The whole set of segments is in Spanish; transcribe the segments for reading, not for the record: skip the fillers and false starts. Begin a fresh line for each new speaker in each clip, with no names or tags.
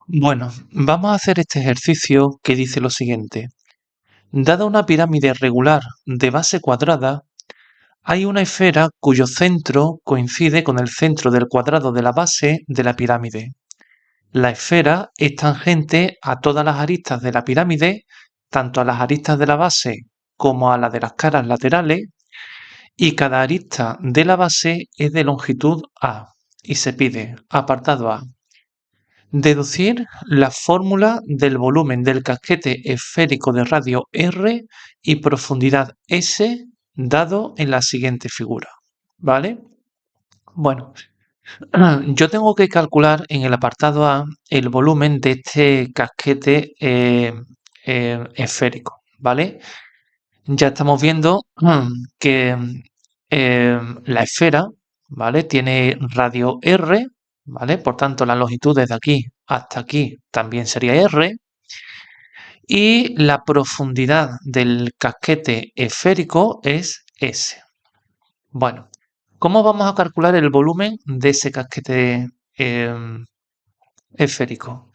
Bueno, vamos a hacer este ejercicio que dice lo siguiente. Dada una pirámide regular de base cuadrada, hay una esfera cuyo centro coincide con el centro del cuadrado de la base de la pirámide. La esfera es tangente a todas las aristas de la pirámide, tanto a las aristas de la base como a las de las caras laterales, y cada arista de la base es de longitud A. Y se pide, apartado A, deducir la fórmula del volumen del casquete esférico de radio R y profundidad S dado en la siguiente figura. ¿Vale? Bueno, yo tengo que calcular en el apartado A el volumen de este casquete esférico. ¿Vale? Ya estamos viendo que la esfera, ¿vale? Tiene radio R, ¿vale? Por tanto, la longitud desde aquí hasta aquí también sería R. Y la profundidad del casquete esférico es S. Bueno, ¿cómo vamos a calcular el volumen de ese casquete esférico?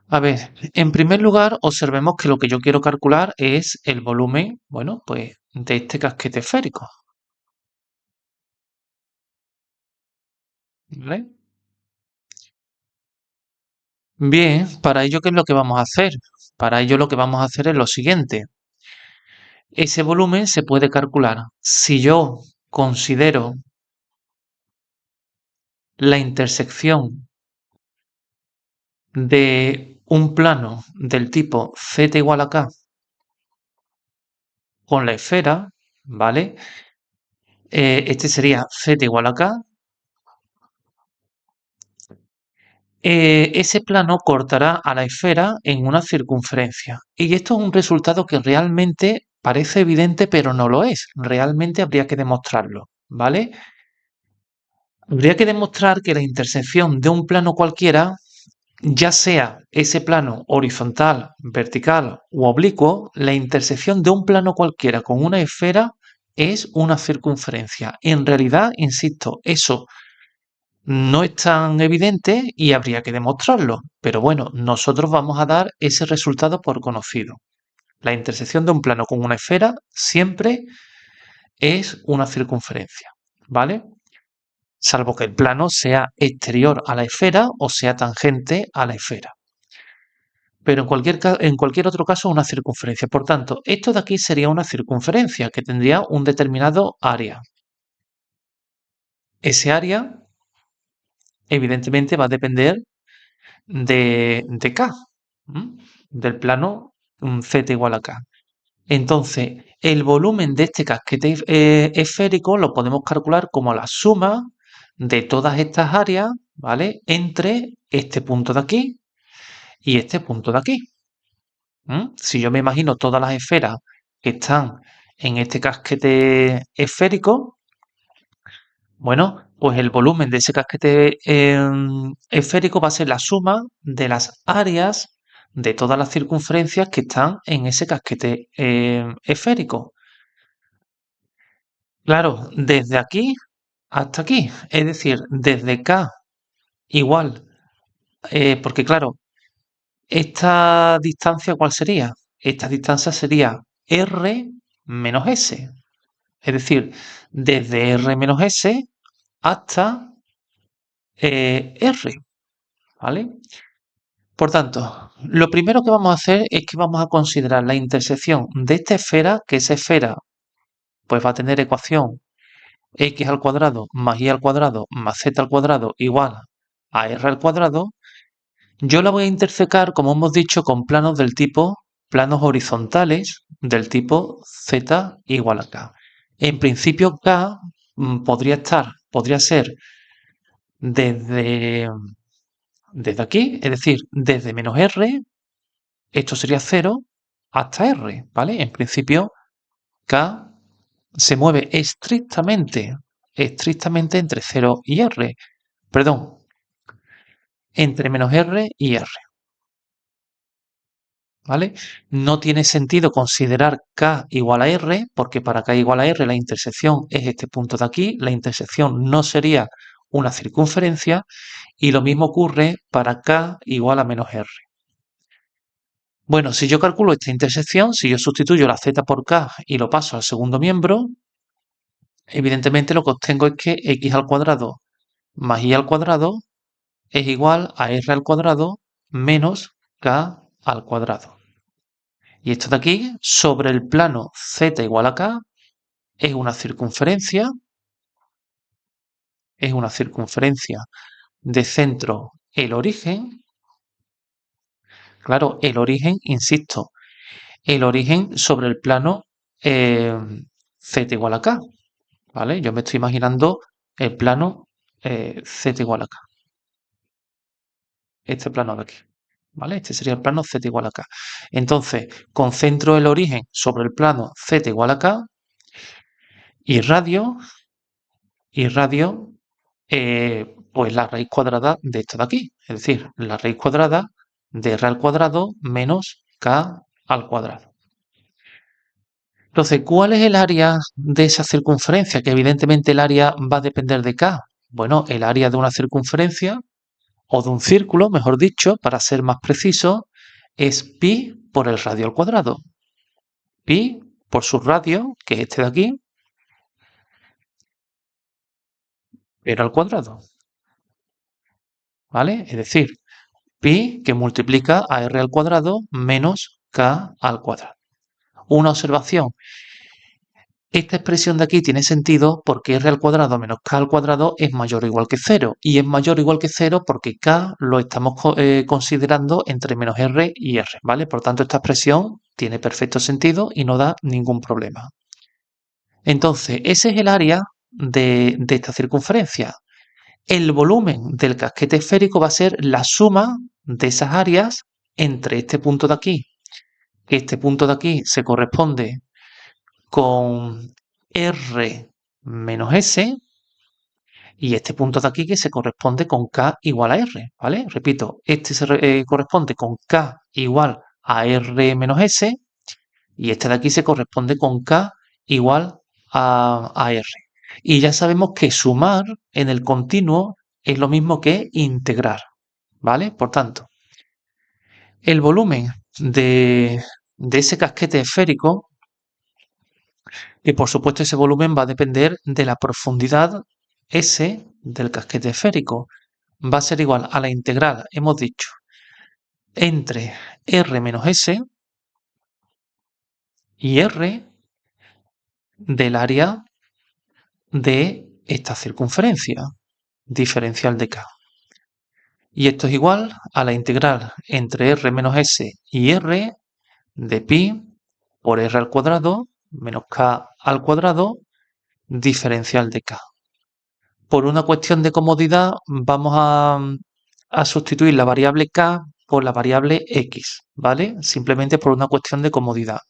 A ver, en primer lugar, observemos que lo que yo quiero calcular es el volumen, bueno, pues de este casquete esférico. ¿Vale? Bien, para ello, ¿qué es lo que vamos a hacer? Para ello lo que vamos a hacer es lo siguiente. Ese volumen se puede calcular si yo considero la intersección de un plano del tipo z igual a k con la esfera, ¿vale? Este sería z igual a k. Ese plano cortará a la esfera en una circunferencia. Y esto es un resultado que realmente parece evidente, pero no lo es. Realmente habría que demostrarlo, ¿vale? Habría que demostrar que la intersección de un plano cualquiera, ya sea ese plano horizontal, vertical u oblicuo, la intersección de un plano cualquiera con una esfera es una circunferencia. En realidad, insisto, eso no es tan evidente y habría que demostrarlo. Pero bueno, nosotros vamos a dar ese resultado por conocido. La intersección de un plano con una esfera siempre es una circunferencia, ¿vale? Salvo que el plano sea exterior a la esfera o sea tangente a la esfera. Pero en cualquier otro caso una circunferencia. Por tanto, esto de aquí sería una circunferencia que tendría un determinado área. Ese área, evidentemente, va a depender de K, del plano Z igual a K. Entonces, el volumen de este casquete esférico lo podemos calcular como la suma de todas estas áreas, ¿vale? Entre este punto de aquí y este punto de aquí. Si yo me imagino todas las esferas que están en este casquete esférico, bueno, pues el volumen de ese casquete esférico va a ser la suma de las áreas de todas las circunferencias que están en ese casquete esférico. Claro, desde aquí hasta aquí, es decir, desde K igual, porque claro, esta distancia, ¿cuál sería? Esta distancia sería R menos S, es decir, desde R menos S hasta R, ¿vale? Por tanto, lo primero que vamos a hacer es que vamos a considerar la intersección de esta esfera, que esa esfera pues va a tener ecuación x al cuadrado más y al cuadrado más z al cuadrado igual a r al cuadrado. Yo la voy a intersecar, como hemos dicho, con planos del tipo planos horizontales del tipo z igual a k. En principio k podría ser desde, desde aquí, es decir, desde menos r, esto sería 0, hasta r, ¿vale? En principio k se mueve estrictamente entre 0 y r, perdón, entre menos r y r. ¿Vale? No tiene sentido considerar k igual a r, porque para k igual a r la intersección es este punto de aquí. La intersección no sería una circunferencia, y lo mismo ocurre para k igual a menos r. Bueno, si yo calculo esta intersección, si yo sustituyo la z por k y lo paso al segundo miembro, evidentemente lo que obtengo es que x al cuadrado más y al cuadrado es igual a r al cuadrado menos k al cuadrado. Y esto de aquí, sobre el plano z igual a k, es una circunferencia de centro el origen. Claro, el origen, insisto, el origen sobre el plano eh, z igual a k, ¿vale? Yo me estoy imaginando el plano z igual a k, este plano de aquí, ¿vale? Este sería el plano z igual a k. Entonces, concentro el origen sobre el plano z igual a k y radio, pues la raíz cuadrada de esto de aquí, es decir, la raíz cuadrada de r al cuadrado menos k al cuadrado. Entonces, ¿cuál es el área de esa circunferencia? Que evidentemente el área va a depender de k. Bueno, el área de una circunferencia o de un círculo, mejor dicho, para ser más preciso, es pi por el radio al cuadrado. Pi por su radio, que es este de aquí, pero al cuadrado. ¿Vale? Es decir, pi que multiplica a r al cuadrado menos k al cuadrado. Una observación. Esta expresión de aquí tiene sentido porque r al cuadrado menos k al cuadrado es mayor o igual que 0. Y es mayor o igual que 0 porque k lo estamos considerando entre menos r y r, ¿vale? Por tanto, esta expresión tiene perfecto sentido y no da ningún problema. Entonces, ese es el área de esta circunferencia. El volumen del casquete esférico va a ser la suma de esas áreas entre este punto de aquí. Este punto de aquí se corresponde con R menos S y este punto de aquí que se corresponde con K igual a R, ¿vale? Repito, este se corresponde con K igual a R menos S y este de aquí se corresponde con K igual a R. Y ya sabemos que sumar en el continuo es lo mismo que integrar, ¿vale? Por tanto, el volumen de ese casquete esférico, que por supuesto ese volumen va a depender de la profundidad S del casquete esférico, va a ser igual a la integral, hemos dicho, entre R menos S y R del área de esta circunferencia diferencial de K. Y esto es igual a la integral entre R menos S y R de pi por R al cuadrado menos K al cuadrado diferencial de K. Por una cuestión de comodidad vamos a sustituir la variable K por la variable X, ¿vale? Simplemente por una cuestión de comodidad.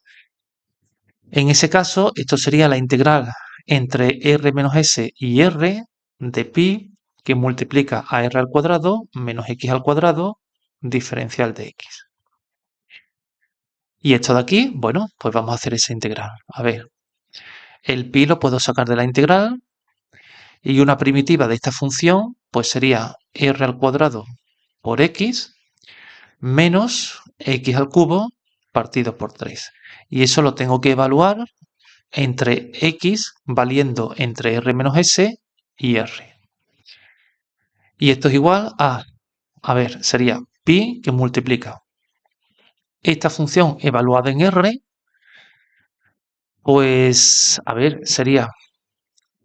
En ese caso, esto sería la integral entre R menos S y R de pi que multiplica a R al cuadrado menos X al cuadrado diferencial de X. Y esto de aquí, bueno, pues vamos a hacer esa integral. A ver, el pi lo puedo sacar de la integral y una primitiva de esta función pues sería r al cuadrado por x menos x al cubo partido por 3. Y eso lo tengo que evaluar entre x valiendo entre r menos s y r. Y esto es igual a ver, sería pi que multiplica esta función evaluada en r, pues, a ver, sería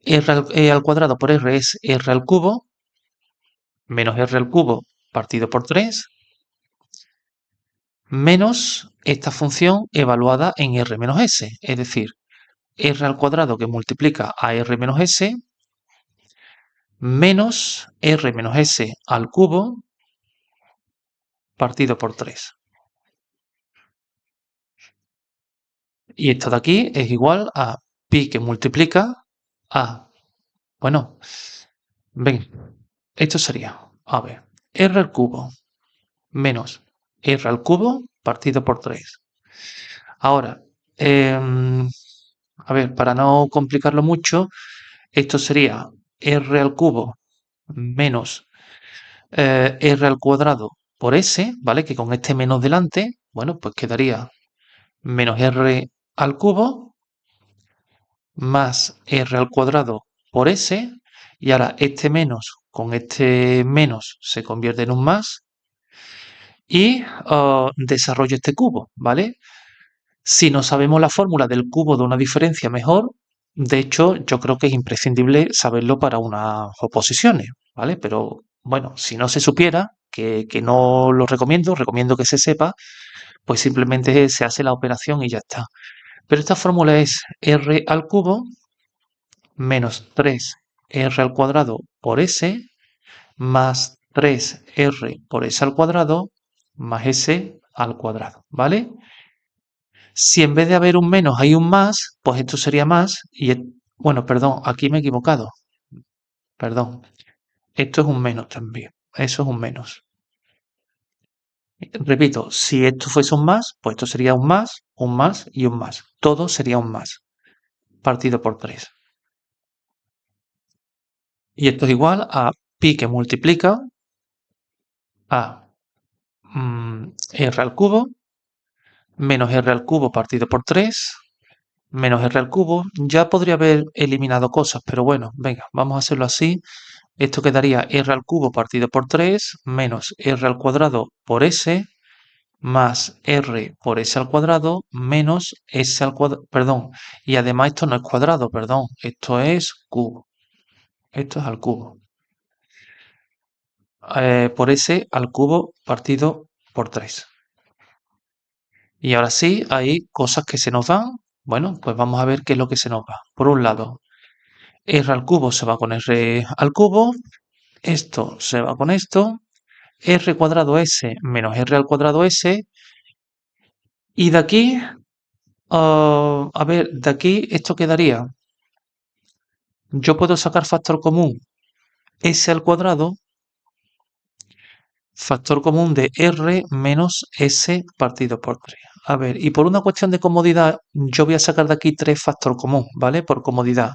al cuadrado por r es r al cubo, menos r al cubo partido por 3, menos esta función evaluada en r menos s, es decir, r al cuadrado que multiplica a r menos s, menos r menos s al cubo partido por 3. Y esto de aquí es igual a pi que multiplica a, bueno, ven, esto sería, a ver, r al cubo menos r al cubo partido por 3. Ahora, a ver, para no complicarlo mucho, esto sería r al cubo menos r al cuadrado por s, ¿vale? Que con este menos delante, bueno, pues quedaría menos r al cubo más r al cuadrado por s, y ahora este menos con este menos se convierte en un más, y desarrollo este cubo, ¿vale? Si no sabemos la fórmula del cubo de una diferencia mejor, de hecho yo creo que es imprescindible saberlo para unas oposiciones, ¿vale? Pero bueno, si no se supiera, que no lo recomiendo, recomiendo que se sepa, pues simplemente se hace la operación y ya está. Pero esta fórmula es r al cubo menos 3r al cuadrado por s más 3r por s al cuadrado más s al cuadrado, ¿vale? Si en vez de haber un menos hay un más, pues esto sería más y, bueno, perdón, aquí me he equivocado, perdón. Esto es un menos también, eso es un menos. Repito, si esto fuese un más, pues esto sería un más y un más. Todo sería un más, partido por 3. Y esto es igual a pi que multiplica a r al cubo menos r al cubo partido por 3 menos r al cubo. Ya podría haber eliminado cosas, pero bueno, venga, vamos a hacerlo así. Esto quedaría r al cubo partido por 3 menos r al cuadrado por s más r por s al cuadrado menos s al cuadrado, perdón, y además esto no es cuadrado, perdón, esto es cubo. Esto es al cubo. Por s al cubo partido por 3. Y ahora sí, hay cosas que se nos van. Bueno, pues vamos a ver qué es lo que se nos va. Por un lado, r al cubo se va con r al cubo, esto se va con esto, r cuadrado s menos r al cuadrado s, y de aquí, a ver, de aquí esto quedaría, yo puedo sacar factor común s al cuadrado, factor común de r menos s partido por 3. A ver, y por una cuestión de comodidad, yo voy a sacar de aquí 3 factor común, ¿vale? Por comodidad.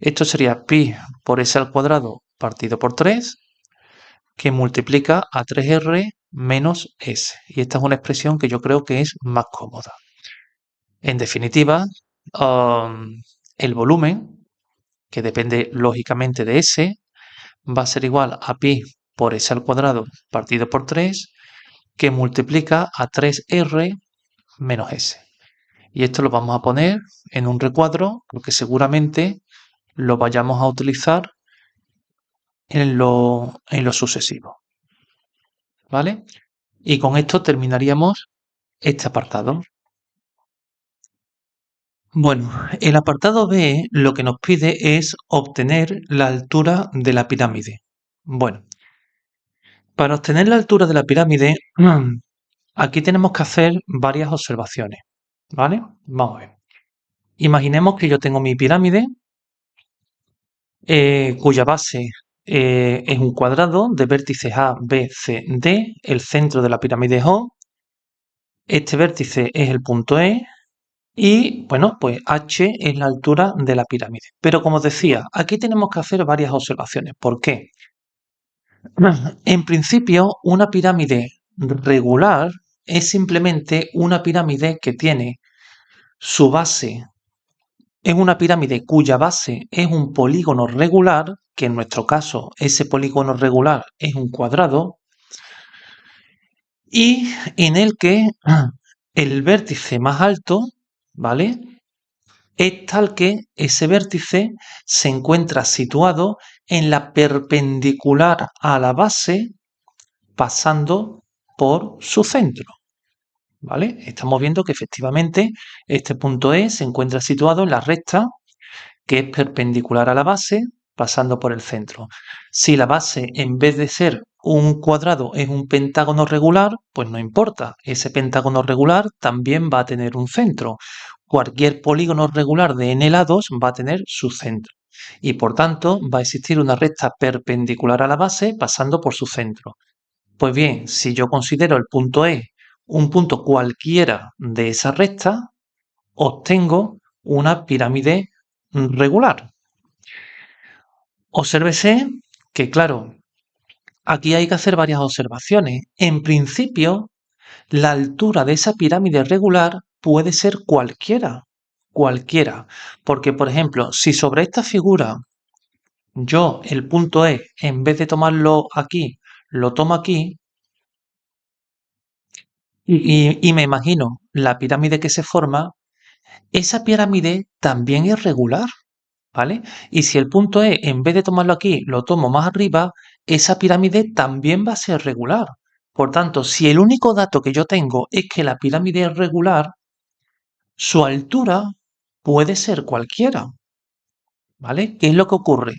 Esto sería pi por s al cuadrado partido por 3, que multiplica a 3r menos s. Y esta es una expresión que yo creo que es más cómoda. En definitiva, el volumen, que depende lógicamente de s, va a ser igual a pi por s al cuadrado partido por 3, que multiplica a 3r menos s. Y esto lo vamos a poner en un recuadro porque seguramente lo vayamos a utilizar en lo sucesivo. ¿Vale? Y con esto terminaríamos este apartado. Bueno, el apartado B lo que nos pide es obtener la altura de la pirámide. Bueno, para obtener la altura de la pirámide, aquí tenemos que hacer varias observaciones. ¿Vale? Vamos a ver. Imaginemos que yo tengo mi pirámide, cuya base es un cuadrado de vértices A, B, C, D. El centro de la pirámide es O. Este vértice es el punto E. Y bueno, pues h es la altura de la pirámide. Pero como os decía, aquí tenemos que hacer varias observaciones. ¿Por qué? En principio, una pirámide regular es simplemente una pirámide que tiene su base, es una pirámide cuya base es un polígono regular, que en nuestro caso ese polígono regular es un cuadrado, y en el que el vértice más alto, ¿vale? Es tal que ese vértice se encuentra situado en la perpendicular a la base, pasando por su centro. ¿Vale? Estamos viendo que efectivamente este punto E se encuentra situado en la recta que es perpendicular a la base, pasando por el centro. Si la base, en vez de ser un cuadrado, es un pentágono regular, pues no importa. Ese pentágono regular también va a tener un centro. Cualquier polígono regular de n lados va a tener su centro. Y por tanto, va a existir una recta perpendicular a la base pasando por su centro. Pues bien, si yo considero el punto E un punto cualquiera de esa recta, obtengo una pirámide regular. Obsérvese que claro, aquí hay que hacer varias observaciones. En principio, la altura de esa pirámide regular puede ser cualquiera, cualquiera. Porque, por ejemplo, si sobre esta figura yo el punto E, en vez de tomarlo aquí, lo tomo aquí, y me imagino la pirámide que se forma, esa pirámide también es regular, ¿vale? Y si el punto E, en vez de tomarlo aquí, lo tomo más arriba, esa pirámide también va a ser regular. Por tanto, si el único dato que yo tengo es que la pirámide es regular, su altura puede ser cualquiera, ¿vale? ¿Qué es lo que ocurre?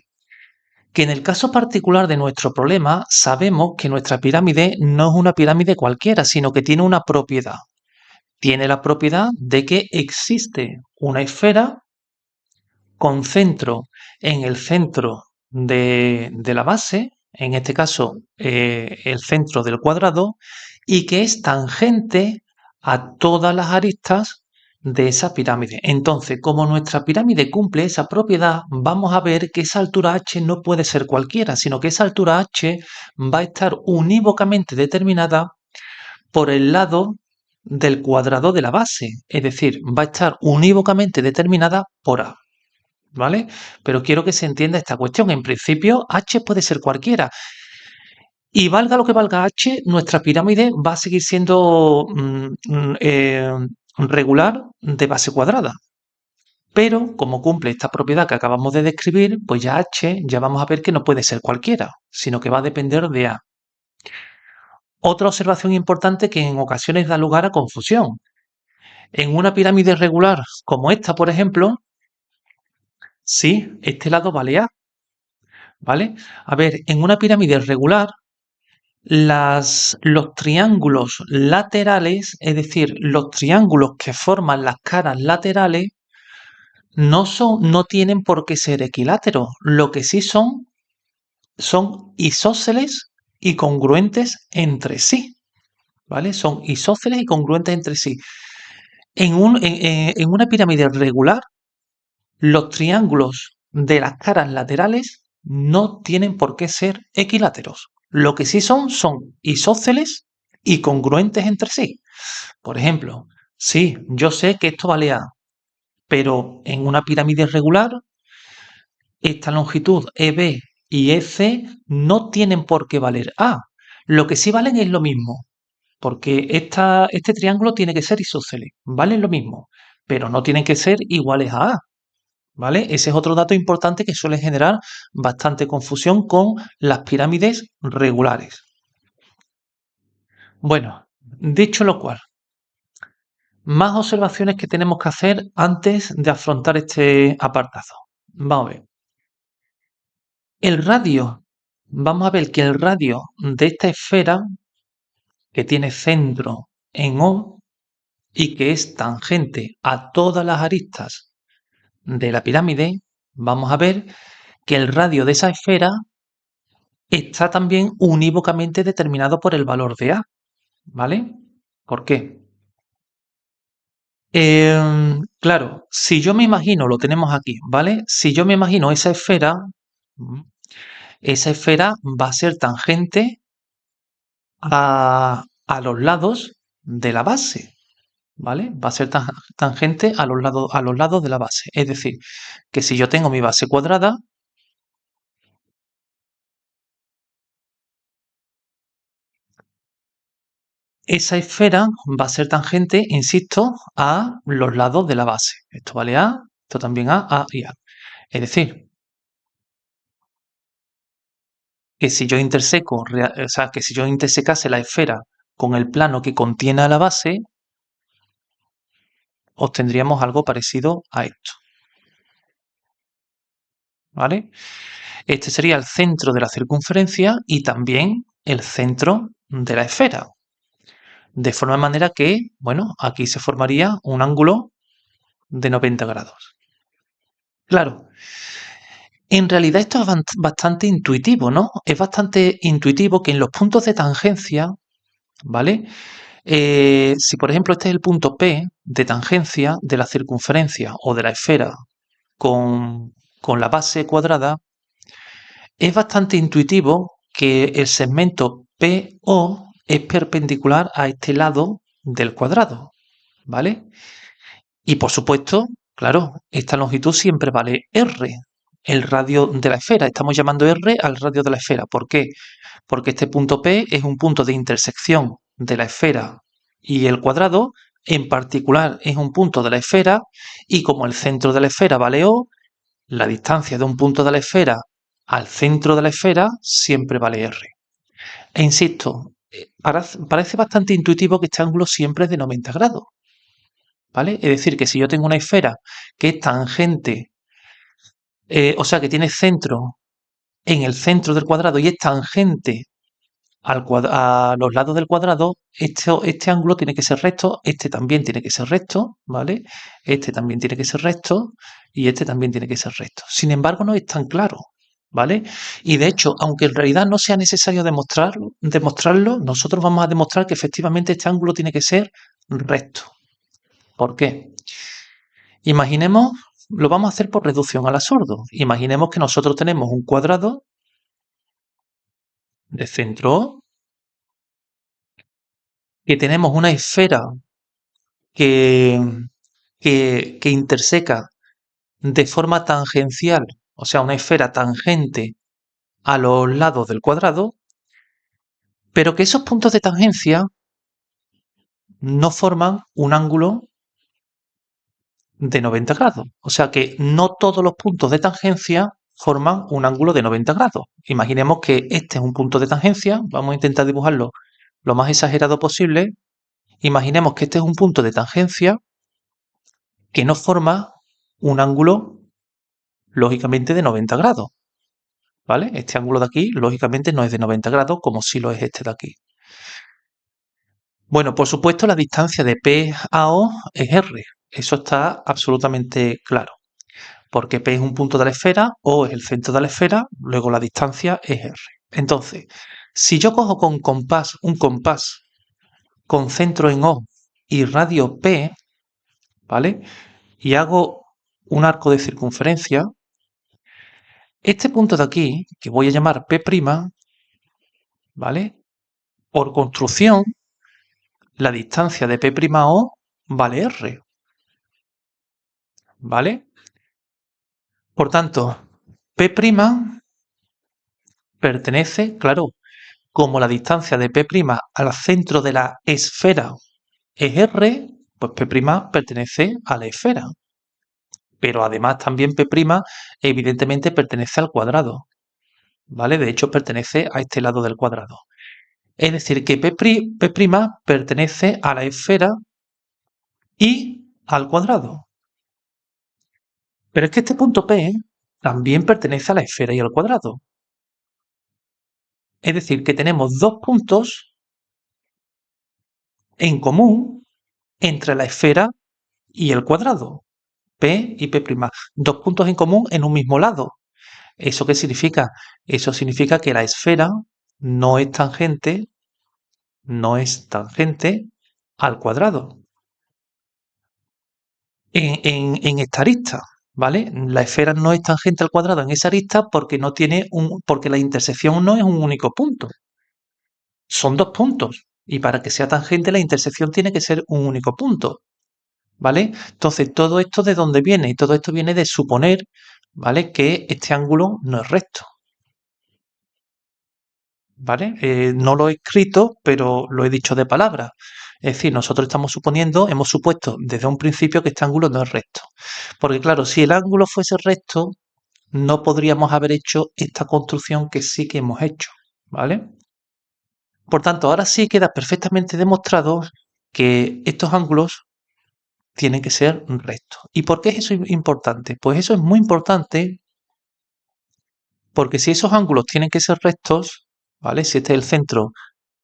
Que en el caso particular de nuestro problema sabemos que nuestra pirámide no es una pirámide cualquiera, sino que tiene una propiedad. Tiene la propiedad de que existe una esfera con centro en el centro de la base, en este caso el centro del cuadrado, y que es tangente a todas las aristas de esa pirámide. Entonces, como nuestra pirámide cumple esa propiedad, vamos a ver que esa altura h no puede ser cualquiera, sino que esa altura h va a estar unívocamente determinada por el lado del cuadrado de la base, es decir, va a estar unívocamente determinada por A. ¿Vale? Pero quiero que se entienda esta cuestión. En principio, h puede ser cualquiera. Y valga lo que valga h, nuestra pirámide va a seguir siendo regular de base cuadrada. Pero como cumple esta propiedad que acabamos de describir, pues ya h ya vamos a ver que no puede ser cualquiera, sino que va a depender de A. Otra observación importante que en ocasiones da lugar a confusión. En una pirámide regular como esta, por ejemplo, sí, este lado vale A, ¿vale? A ver, en una pirámide regular, los triángulos laterales, es decir, los triángulos que forman las caras laterales, no tienen por qué ser equiláteros. Lo que sí son isósceles y congruentes entre sí, ¿vale? Son isósceles y congruentes entre sí. En una pirámide regular, los triángulos de las caras laterales no tienen por qué ser equiláteros. Lo que sí son isósceles y congruentes entre sí. Por ejemplo, sí, yo sé que esto vale A, pero en una pirámide regular, esta longitud EB y EC no tienen por qué valer A. Lo que sí valen es lo mismo, porque este triángulo tiene que ser isósceles, valen lo mismo, pero no tienen que ser iguales a A. ¿Vale? Ese es otro dato importante que suele generar bastante confusión con las pirámides regulares. Bueno, dicho lo cual, más observaciones que tenemos que hacer antes de afrontar este apartado. Vamos a ver. El radio. Vamos a ver que el radio de esta esfera, que tiene centro en O y que es tangente a todas las aristas de la pirámide, vamos a ver que el radio de esa esfera está también unívocamente determinado por el valor de A, ¿vale? ¿Por qué? Claro, si yo me imagino, lo tenemos aquí, ¿vale? Si yo me imagino mm, esa esfera va a ser tangente a los lados de la base, ¿vale? Va a ser tangente a los lados de la base. Es decir, que si yo tengo mi base cuadrada, esa esfera va a ser tangente, insisto, a los lados de la base. Esto vale A, esto también A y A. Es decir, que si yo que si yo intersecase la esfera con el plano que contiene a la base, obtendríamos algo parecido a esto. ¿Vale? Este sería el centro de la circunferencia y también el centro de la esfera. De forma manera que, bueno, aquí se formaría un ángulo de 90 grados. Claro, en realidad esto es bastante intuitivo, ¿no? Es bastante intuitivo que en los puntos de tangencia, ¿vale? Si por ejemplo este es el punto P de tangencia de la circunferencia o de la esfera con la base cuadrada, es bastante intuitivo que el segmento PO es perpendicular a este lado del cuadrado, ¿vale? Y por supuesto, claro, esta longitud siempre vale R, el radio de la esfera. Estamos llamando R al radio de la esfera. ¿Por qué? Porque este punto P es un punto de intersección de la esfera y el cuadrado, en particular es un punto de la esfera, y como el centro de la esfera vale O, la distancia de un punto de la esfera al centro de la esfera siempre vale R. E insisto, parece bastante intuitivo que este ángulo siempre es de 90 grados, ¿vale? Es decir, que si yo tengo una esfera que es tangente, o sea, que tiene centro en el centro del cuadrado y es tangente a los lados del cuadrado, este ángulo tiene que ser recto, este también tiene que ser recto, ¿vale? Este también tiene que ser recto y este también tiene que ser recto. Sin embargo, no es tan claro, ¿vale? Y de hecho, aunque en realidad no sea necesario demostrarlo, nosotros vamos a demostrar que efectivamente este ángulo tiene que ser recto. ¿Por qué? Imaginemos, lo vamos a hacer por reducción al absurdo. Imaginemos que nosotros tenemos un cuadrado de centro O, que tenemos una esfera que, que interseca de forma tangencial, o sea, una esfera tangente a los lados del cuadrado, pero que esos puntos de tangencia no forman un ángulo de 90 grados. O sea que no todos los puntos de tangencia forman un ángulo de 90 grados. Imaginemos que este es un punto de tangencia, vamos a intentar dibujarlo lo más exagerado posible. Imaginemos que este es un punto de tangencia que no forma un ángulo, lógicamente, de 90 grados. ¿Vale? Este ángulo de aquí, lógicamente, no es de 90 grados, como sí lo es este de aquí. Bueno, por supuesto, la distancia de P a O es R. Eso está absolutamente claro. Porque P es un punto de la esfera, O es el centro de la esfera, luego la distancia es R. Entonces, si yo cojo con compás un compás con centro en O y radio P, ¿vale? Y hago un arco de circunferencia, este punto de aquí, que voy a llamar P', ¿vale? Por construcción, la distancia de P'(O) vale R, ¿vale? Por tanto, P' pertenece, claro, como la distancia de P' al centro de la esfera es R, pues P' pertenece a la esfera. Pero además también P' evidentemente pertenece al cuadrado, ¿vale? De hecho, pertenece a este lado del cuadrado. Es decir, que P' pertenece a la esfera y al cuadrado. Pero es que este punto P también pertenece a la esfera y al cuadrado. Es decir, que tenemos dos puntos en común entre la esfera y el cuadrado. P y P'. Dos puntos en común en un mismo lado. ¿Eso qué significa? Eso significa que la esfera no es tangente, no es tangente al cuadrado. En esta arista, ¿vale? La esfera no es tangente al cuadrado en esa arista porque no tiene porque la intersección no es un único punto. Son dos puntos. Y para que sea tangente, la intersección tiene que ser un único punto. ¿Vale? Entonces, ¿todo esto de dónde viene? Todo esto viene de suponer, ¿vale? Que este ángulo no es recto. ¿Vale? No lo he escrito, pero lo he dicho de palabra. Es decir, nosotros estamos suponiendo, hemos supuesto desde un principio que este ángulo no es recto. Porque claro, si el ángulo fuese recto, no podríamos haber hecho esta construcción que sí que hemos hecho. ¿Vale? Por tanto, ahora sí queda perfectamente demostrado que estos ángulos tienen que ser rectos. ¿Y por qué es eso importante? Pues eso es muy importante porque si esos ángulos tienen que ser rectos, ¿vale? Si este es el centro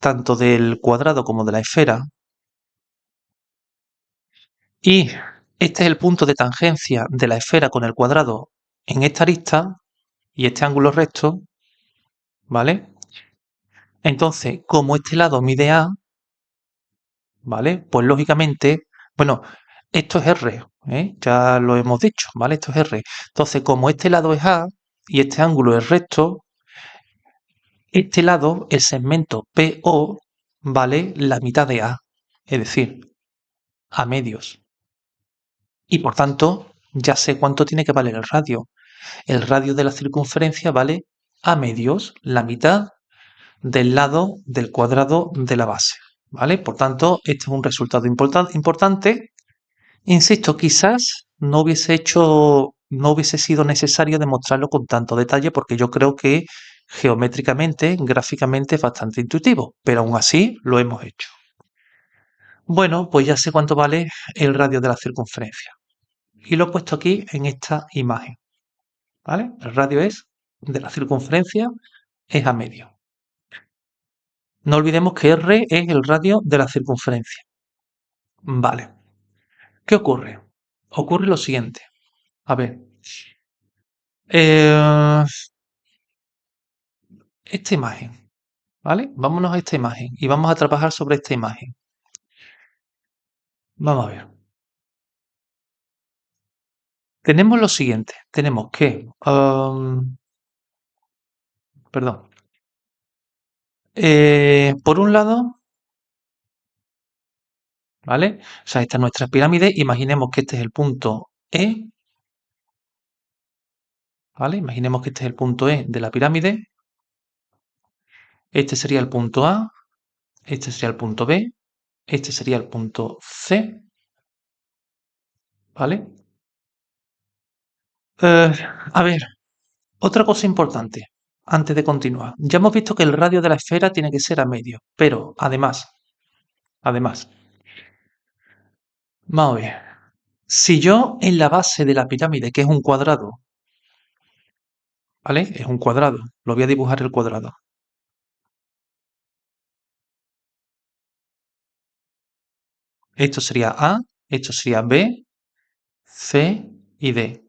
tanto del cuadrado como de la esfera, y este es el punto de tangencia de la esfera con el cuadrado en esta arista, y este ángulo recto, ¿vale? Entonces, como este lado mide A, ¿vale? Pues lógicamente, bueno, esto es R, ¿eh? Ya lo hemos dicho, ¿vale? Esto es R. Entonces, como este lado es A y este ángulo es recto, este lado, el segmento PO, vale la mitad de A, es decir, a medios. Y por tanto, ya sé cuánto tiene que valer el radio. El radio de la circunferencia vale a medios, la mitad del lado del cuadrado de la base. ¿Vale? Por tanto, este es un resultado importante. Insisto, quizás no hubiese sido necesario demostrarlo con tanto detalle porque yo creo que geométricamente, gráficamente es bastante intuitivo, pero aún así lo hemos hecho. Bueno, pues ya sé cuánto vale el radio de la circunferencia. Y lo he puesto aquí en esta imagen. ¿Vale? El radio de la circunferencia es a medio. No olvidemos que R es el radio de la circunferencia. Vale. ¿Qué ocurre? Ocurre lo siguiente. A ver. Esta imagen. ¿Vale? Vámonos a esta imagen y vamos a trabajar sobre esta imagen. Vamos a ver. Tenemos lo siguiente. Tenemos que... perdón. Por un lado, ¿vale? O sea, esta es nuestra pirámide. Imaginemos que este es el punto E. ¿Vale? Imaginemos que este es el punto E de la pirámide. Este sería el punto A. Este sería el punto B. Este sería el punto C. ¿Vale? A ver, otra cosa importante antes de continuar. Ya hemos visto que el radio de la esfera tiene que ser a medio, pero además, vamos a ver. Si yo en la base de la pirámide, que es un cuadrado, ¿vale? Es un cuadrado. Lo voy a dibujar el cuadrado. Esto sería A, esto sería B, C y D.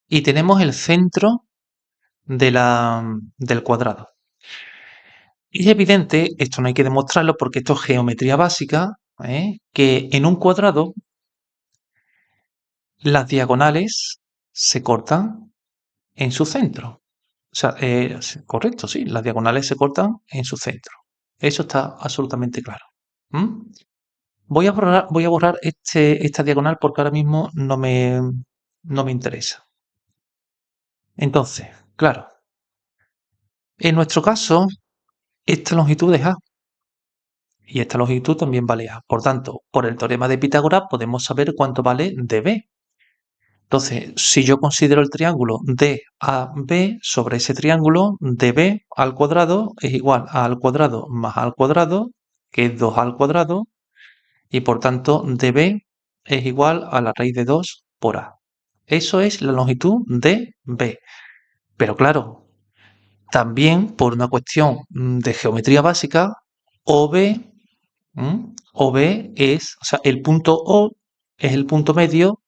Y tenemos el centro del cuadrado. Es evidente, esto no hay que demostrarlo porque esto es geometría básica, que en un cuadrado las diagonales se cortan en su centro. O sea, correcto, sí, las diagonales se cortan en su centro. Eso está absolutamente claro. ¿Mm? Voy a borrar esta diagonal porque ahora mismo no me interesa. Entonces, claro, en nuestro caso, esta longitud es A y esta longitud también vale A. Por tanto, por el teorema de Pitágoras podemos saber cuánto vale dB. Entonces, si yo considero el triángulo DAB sobre ese triángulo, dB al cuadrado es igual a al cuadrado más a al cuadrado, que es 2 al cuadrado, y por tanto dB es igual a la raíz de 2 por A. Eso es la longitud de B. Pero claro, también por una cuestión de geometría básica, OB, OB es, o sea, el punto O es el punto medio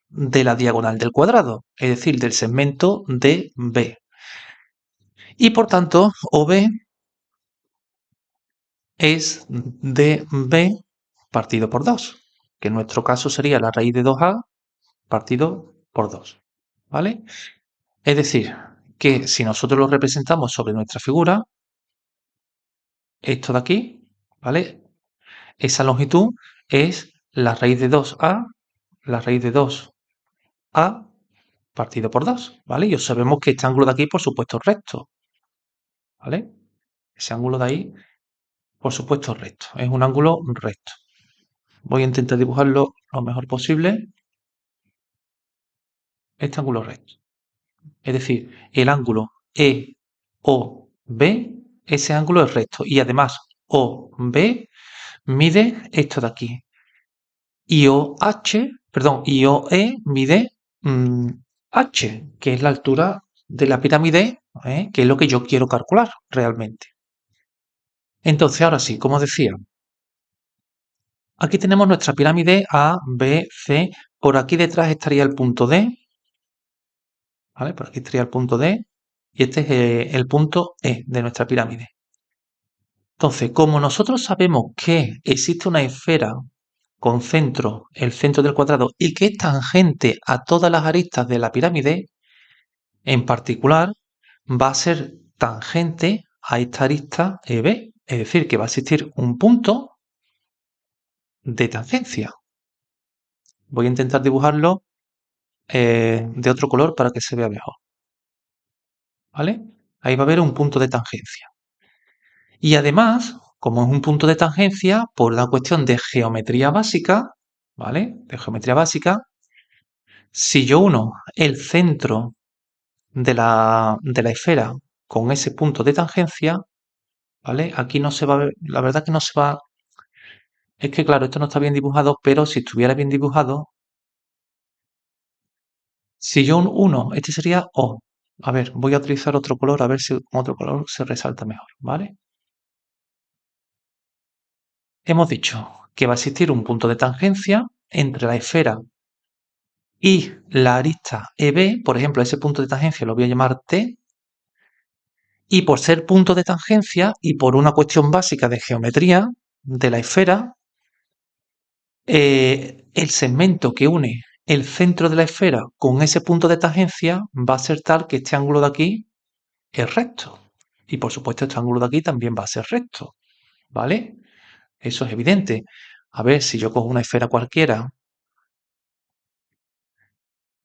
de la diagonal del cuadrado, es decir, del segmento DB. Y por tanto, OB es DB partido por 2, que en nuestro caso sería la raíz de 2A partido por 2. ¿Vale? Es decir, que si nosotros lo representamos sobre nuestra figura, esto de aquí, ¿vale? Esa longitud es la raíz de 2A, la raíz de 2A partido por 2, ¿vale? Y observemos que este ángulo de aquí, por supuesto, es recto, ¿vale? Ese ángulo de ahí, por supuesto, es recto, es un ángulo recto. Voy a intentar dibujarlo lo mejor posible. Este ángulo recto. Es decir, el ángulo EOB, ese ángulo es recto. Y además, OB mide esto de aquí. IOE mide H, que es la altura de la pirámide, que es lo que yo quiero calcular realmente. Entonces, ahora sí, como decía, aquí tenemos nuestra pirámide A, B, C. Por aquí detrás estaría el punto D. ¿Vale? Por aquí estaría el punto D. Y este es el punto E de nuestra pirámide. Entonces, como nosotros sabemos que existe una esfera con centro, el centro del cuadrado, y que es tangente a todas las aristas de la pirámide, en particular, va a ser tangente a esta arista EB. Es decir, que va a existir un punto de tangencia. Voy a intentar dibujarlo de otro color para que se vea mejor. ¿Vale? Ahí va a haber un punto de tangencia. Y además, como es un punto de tangencia, por una cuestión de geometría básica, ¿vale? De geometría básica, si yo uno el centro de la esfera con ese punto de tangencia, ¿vale? Aquí no se va a ver, la verdad que no se va. Es que claro, esto no está bien dibujado, pero si estuviera bien dibujado, si yo un 1, este sería O. A ver, voy a utilizar otro color, a ver si con otro color se resalta mejor, ¿vale? Hemos dicho que va a existir un punto de tangencia entre la esfera y la arista EB, por ejemplo, ese punto de tangencia lo voy a llamar T, y por ser punto de tangencia y por una cuestión básica de geometría de la esfera, el segmento que une el centro de la esfera con ese punto de tangencia va a ser tal que este ángulo de aquí es recto. Y por supuesto este ángulo de aquí también va a ser recto, ¿vale? Eso es evidente. A ver, si yo cojo una esfera cualquiera,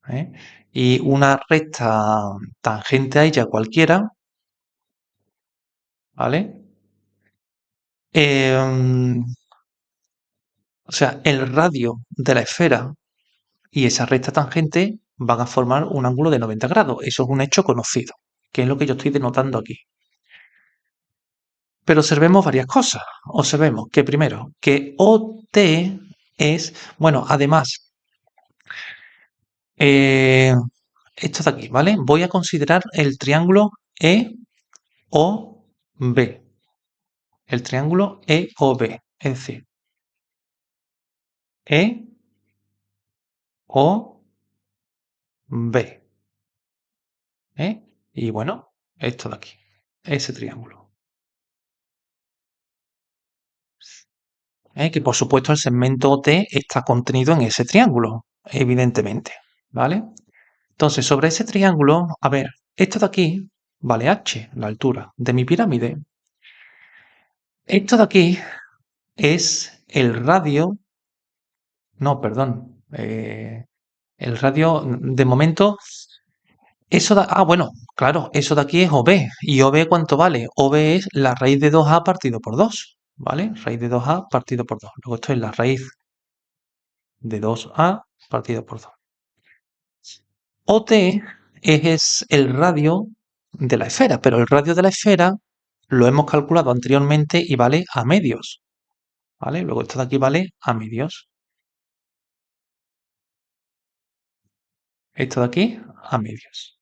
¿eh? Y una recta tangente a ella cualquiera, ¿vale? O sea, el radio de la esfera y esa recta tangente van a formar un ángulo de 90 grados. Eso es un hecho conocido, que es lo que yo estoy denotando aquí. Pero observemos varias cosas. Observemos que primero, que OT es, bueno, además, eh, esto de aquí, ¿vale? Voy a considerar el triángulo EOB. El triángulo EOB. Es decir, EOB. ¿Eh? Y bueno, esto de aquí. Ese triángulo. Que por supuesto el segmento OT está contenido en ese triángulo, evidentemente. ¿Vale? Entonces, sobre ese triángulo, a ver, esto de aquí vale h, la altura de mi pirámide. Esto de aquí es el radio, no, perdón, el radio, de momento, bueno, claro, eso de aquí es OB. ¿Y OB cuánto vale? OB es la raíz de 2a partido por 2, ¿vale? Raíz de 2a partido por 2. Luego esto es la raíz de 2a partido por 2. OT es el radio de la esfera, pero el radio de la esfera lo hemos calculado anteriormente y vale a medios, ¿vale? Luego esto de aquí vale a medios. Esto de aquí a medios.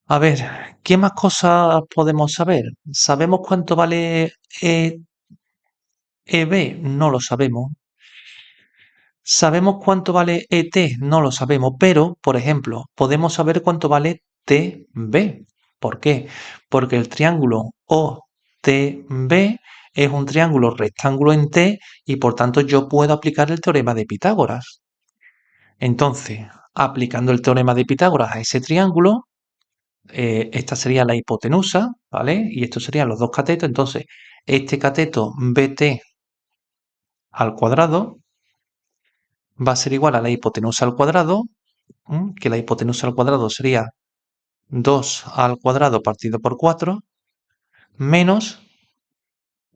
A ver, ¿qué más cosas podemos saber? ¿Sabemos cuánto vale EB? No lo sabemos. ¿Sabemos cuánto vale ET? No lo sabemos, pero, por ejemplo, podemos saber cuánto vale TB. ¿Por qué? Porque el triángulo OTB es un triángulo rectángulo en T y por tanto yo puedo aplicar el teorema de Pitágoras. Entonces, aplicando el teorema de Pitágoras a ese triángulo, esta sería la hipotenusa, ¿vale? Y estos serían los dos catetos. Entonces, este cateto BT al cuadrado va a ser igual a la hipotenusa al cuadrado, que la hipotenusa al cuadrado sería 2 al cuadrado partido por 4, menos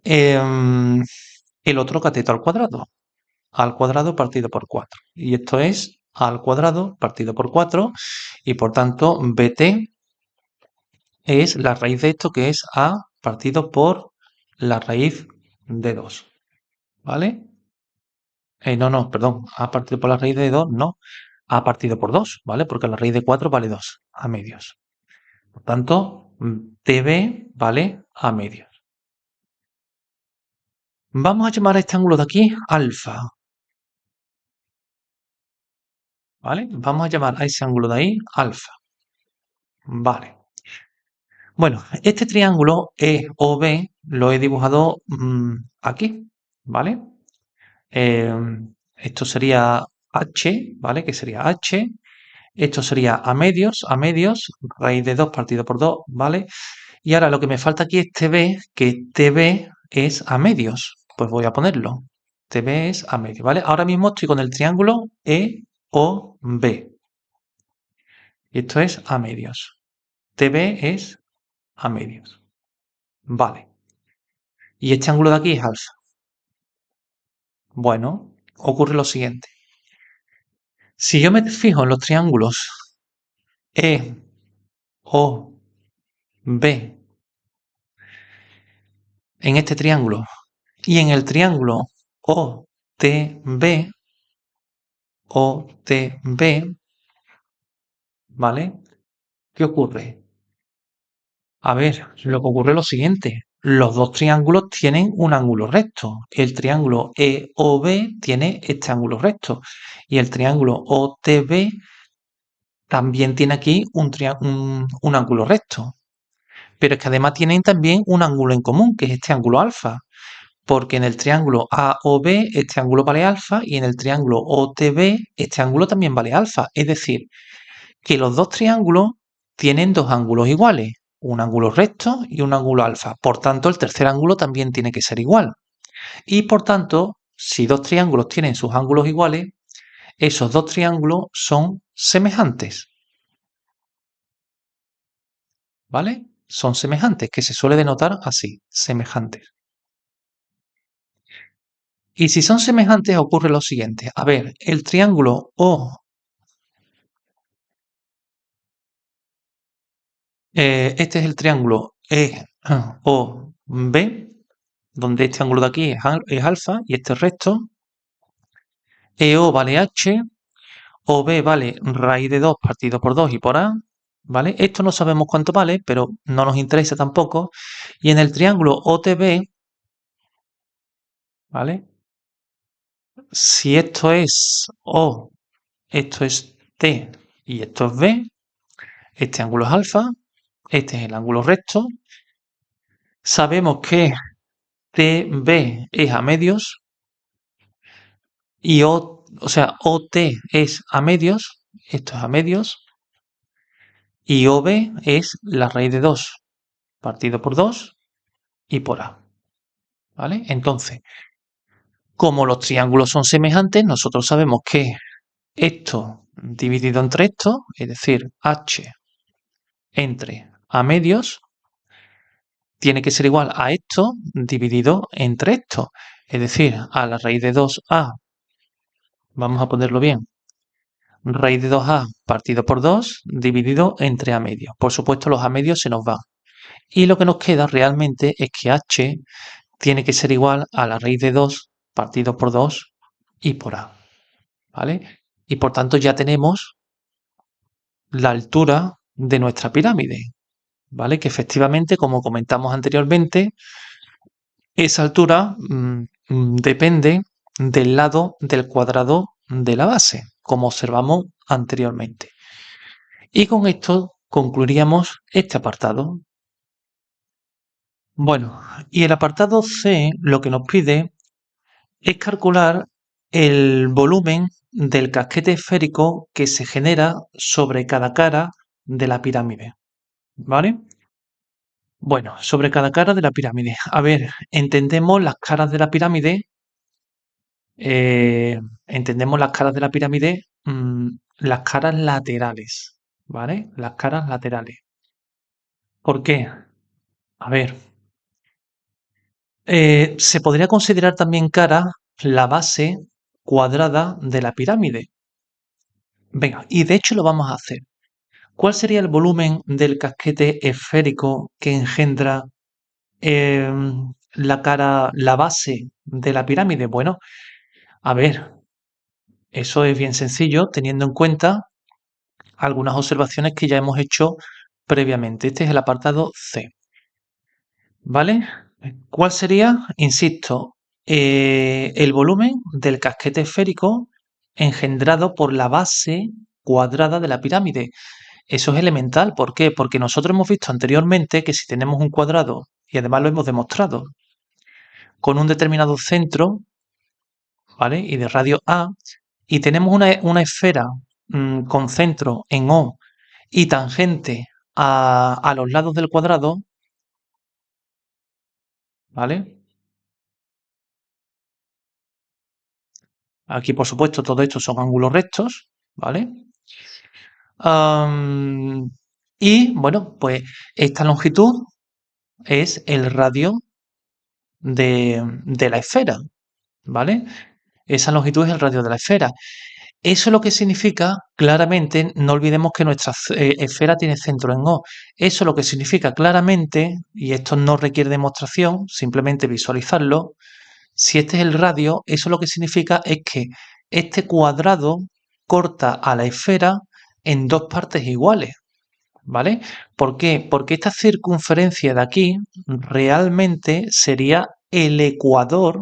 el otro cateto al cuadrado partido por 4. Y esto es a al cuadrado partido por 4, y por tanto BT es la raíz de esto, que es a partido por la raíz de 2, ¿vale? No, perdón, a partido por la raíz de 2, no, a partido por 2, ¿vale? Porque la raíz de 4 vale 2, a medios. Por tanto, TB vale a medios. Vamos a llamar a este ángulo de aquí alfa, ¿vale? Vamos a llamar a ese ángulo de ahí alfa, ¿vale? Bueno, este triángulo EOB lo he dibujado aquí, ¿vale? Esto sería H, ¿vale? Que sería H. Esto sería a medios, raíz de 2 partido por 2, ¿vale? Y ahora lo que me falta aquí es TB, que TB es a medios. Pues voy a ponerlo. TB es a medios, ¿vale? Ahora mismo estoy con el triángulo EOB. Esto es a medios. TB es a medios. Vale. Y este ángulo de aquí es alfa. Bueno, ocurre lo siguiente. Si yo me fijo en los triángulos E, O, B, en este triángulo, y en el triángulo OTB, OTB, ¿vale? ¿Qué ocurre? A ver, lo que ocurre es lo siguiente. Los dos triángulos tienen un ángulo recto. El triángulo EOB tiene este ángulo recto. Y el triángulo OTB también tiene aquí un ángulo recto. Pero es que además tienen también un ángulo en común, que es este ángulo alfa. Porque en el triángulo AOB este ángulo vale alfa y en el triángulo OTB este ángulo también vale alfa. Es decir, que los dos triángulos tienen dos ángulos iguales, un ángulo recto y un ángulo alfa. Por tanto, el tercer ángulo también tiene que ser igual. Y por tanto, si dos triángulos tienen sus ángulos iguales, esos dos triángulos son semejantes. ¿Vale? Son semejantes, que se suele denotar así, semejantes. Y si son semejantes ocurre lo siguiente. A ver, el triángulo este es el triángulo EOB, donde este ángulo de aquí es alfa y este es recto. EO vale H, OB vale raíz de 2 partido por 2 y por A, ¿vale? Esto no sabemos cuánto vale, pero no nos interesa tampoco. Y en el triángulo OTB, ¿vale? Si esto es O, esto es T y esto es B, este ángulo es alfa, este es el ángulo recto. Sabemos que TB es a medios y o sea, OT es a medios, esto es a medios, y OB es la raíz de 2 partido por 2 y por A. ¿Vale? Entonces, como los triángulos son semejantes, nosotros sabemos que esto dividido entre esto, es decir, H entre A medios, tiene que ser igual a esto dividido entre esto, es decir, a la raíz de 2A, vamos a ponerlo bien, raíz de 2A partido por 2 dividido entre A medios. Por supuesto, los A medios se nos van. Y lo que nos queda realmente es que H tiene que ser igual a la raíz de 2 partido por 2 y por A. ¿Vale? Y por tanto ya tenemos la altura de nuestra pirámide. ¿Vale? Que efectivamente, como comentamos anteriormente, esa altura depende del lado del cuadrado de la base, como observamos anteriormente. Y con esto concluiríamos este apartado. Bueno, y el apartado C lo que nos pide es calcular el volumen del casquete esférico que se genera sobre cada cara de la pirámide. ¿Vale? Bueno, sobre cada cara de la pirámide. A ver, entendemos las caras de la pirámide. Entendemos las caras de la pirámide, las caras laterales. ¿Vale? Las caras laterales. ¿Por qué? A ver, se podría considerar también cara la base cuadrada de la pirámide. Venga, y de hecho lo vamos a hacer. ¿Cuál sería el volumen del casquete esférico que engendra la cara, la base de la pirámide? Bueno, a ver, eso es bien sencillo teniendo en cuenta algunas observaciones que ya hemos hecho previamente. Este es el apartado C. ¿Vale? ¿Cuál sería, insisto, el volumen del casquete esférico engendrado por la base cuadrada de la pirámide? Eso es elemental. ¿Por qué? Porque nosotros hemos visto anteriormente que si tenemos un cuadrado, y además lo hemos demostrado, con un determinado centro, ¿vale? Y de radio A, y tenemos una esfera con centro en O y tangente a los lados del cuadrado, ¿vale? Aquí, por supuesto, todo esto son ángulos rectos, ¿vale? Am, y bueno, pues esta longitud es el radio de la esfera, ¿vale? Esa longitud es el radio de la esfera. Eso lo que significa, claramente, no olvidemos que nuestra esfera tiene centro en O. Eso lo que significa claramente, y esto no requiere demostración, simplemente visualizarlo, si este es el radio, eso lo que significa es que este cuadrado corta a la esfera en dos partes iguales, ¿vale? ¿Por qué? Porque esta circunferencia de aquí realmente sería el ecuador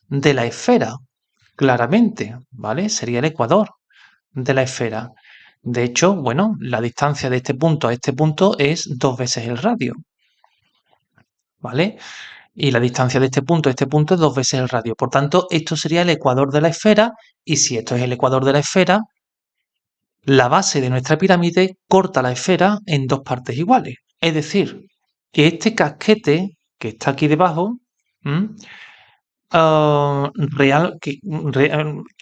de la esfera, claramente, ¿vale? Sería el ecuador de la esfera. De hecho, bueno, la distancia de este punto a este punto es dos veces el radio, ¿vale? Y la distancia de este punto a este punto es dos veces el radio. Por tanto, esto sería el ecuador de la esfera, y si esto es el ecuador de la esfera, la base de nuestra pirámide corta la esfera en dos partes iguales. Es decir, que este casquete que está aquí debajo, ¿m? Que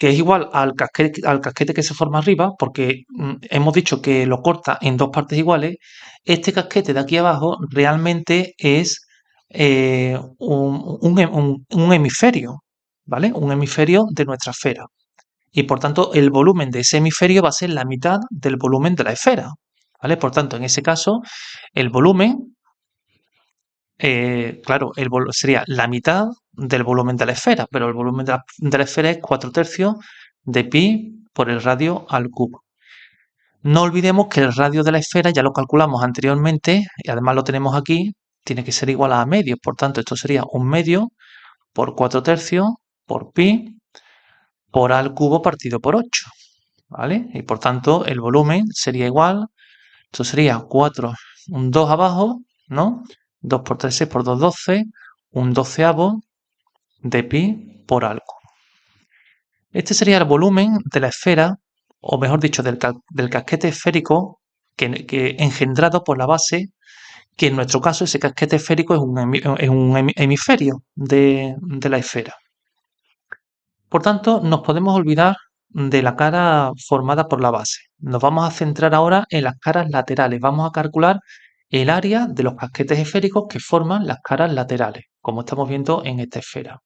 es igual al casquete que se forma arriba, porque hemos dicho que lo corta en dos partes iguales, este casquete de aquí abajo realmente es un hemisferio, ¿vale? Un hemisferio de nuestra esfera. Y por tanto, el volumen de ese hemisferio va a ser la mitad del volumen de la esfera, ¿vale? Por tanto, en ese caso, el volumen claro, sería la mitad del volumen de la esfera, pero el volumen de la esfera es 4 tercios de pi por el radio al cubo. No olvidemos que el radio de la esfera ya lo calculamos anteriormente y además lo tenemos aquí, tiene que ser igual a medios. Por tanto, esto sería un medio por 4 tercios por pi por a al cubo partido por 8, ¿vale? Y por tanto, el volumen sería igual, esto sería 4, un 2 abajo, ¿no? 2 por 3, 6 por 2, 12, un doceavo de pi por algo. Este sería el volumen de la esfera, o mejor dicho, del casquete esférico que engendrado por la base, que en nuestro caso ese casquete esférico es un hemisferio de la esfera. Por tanto, nos podemos olvidar de la cara formada por la base. Nos vamos a centrar ahora en las caras laterales. Vamos a calcular el área de los casquetes esféricos que forman las caras laterales, como estamos viendo en esta esfera.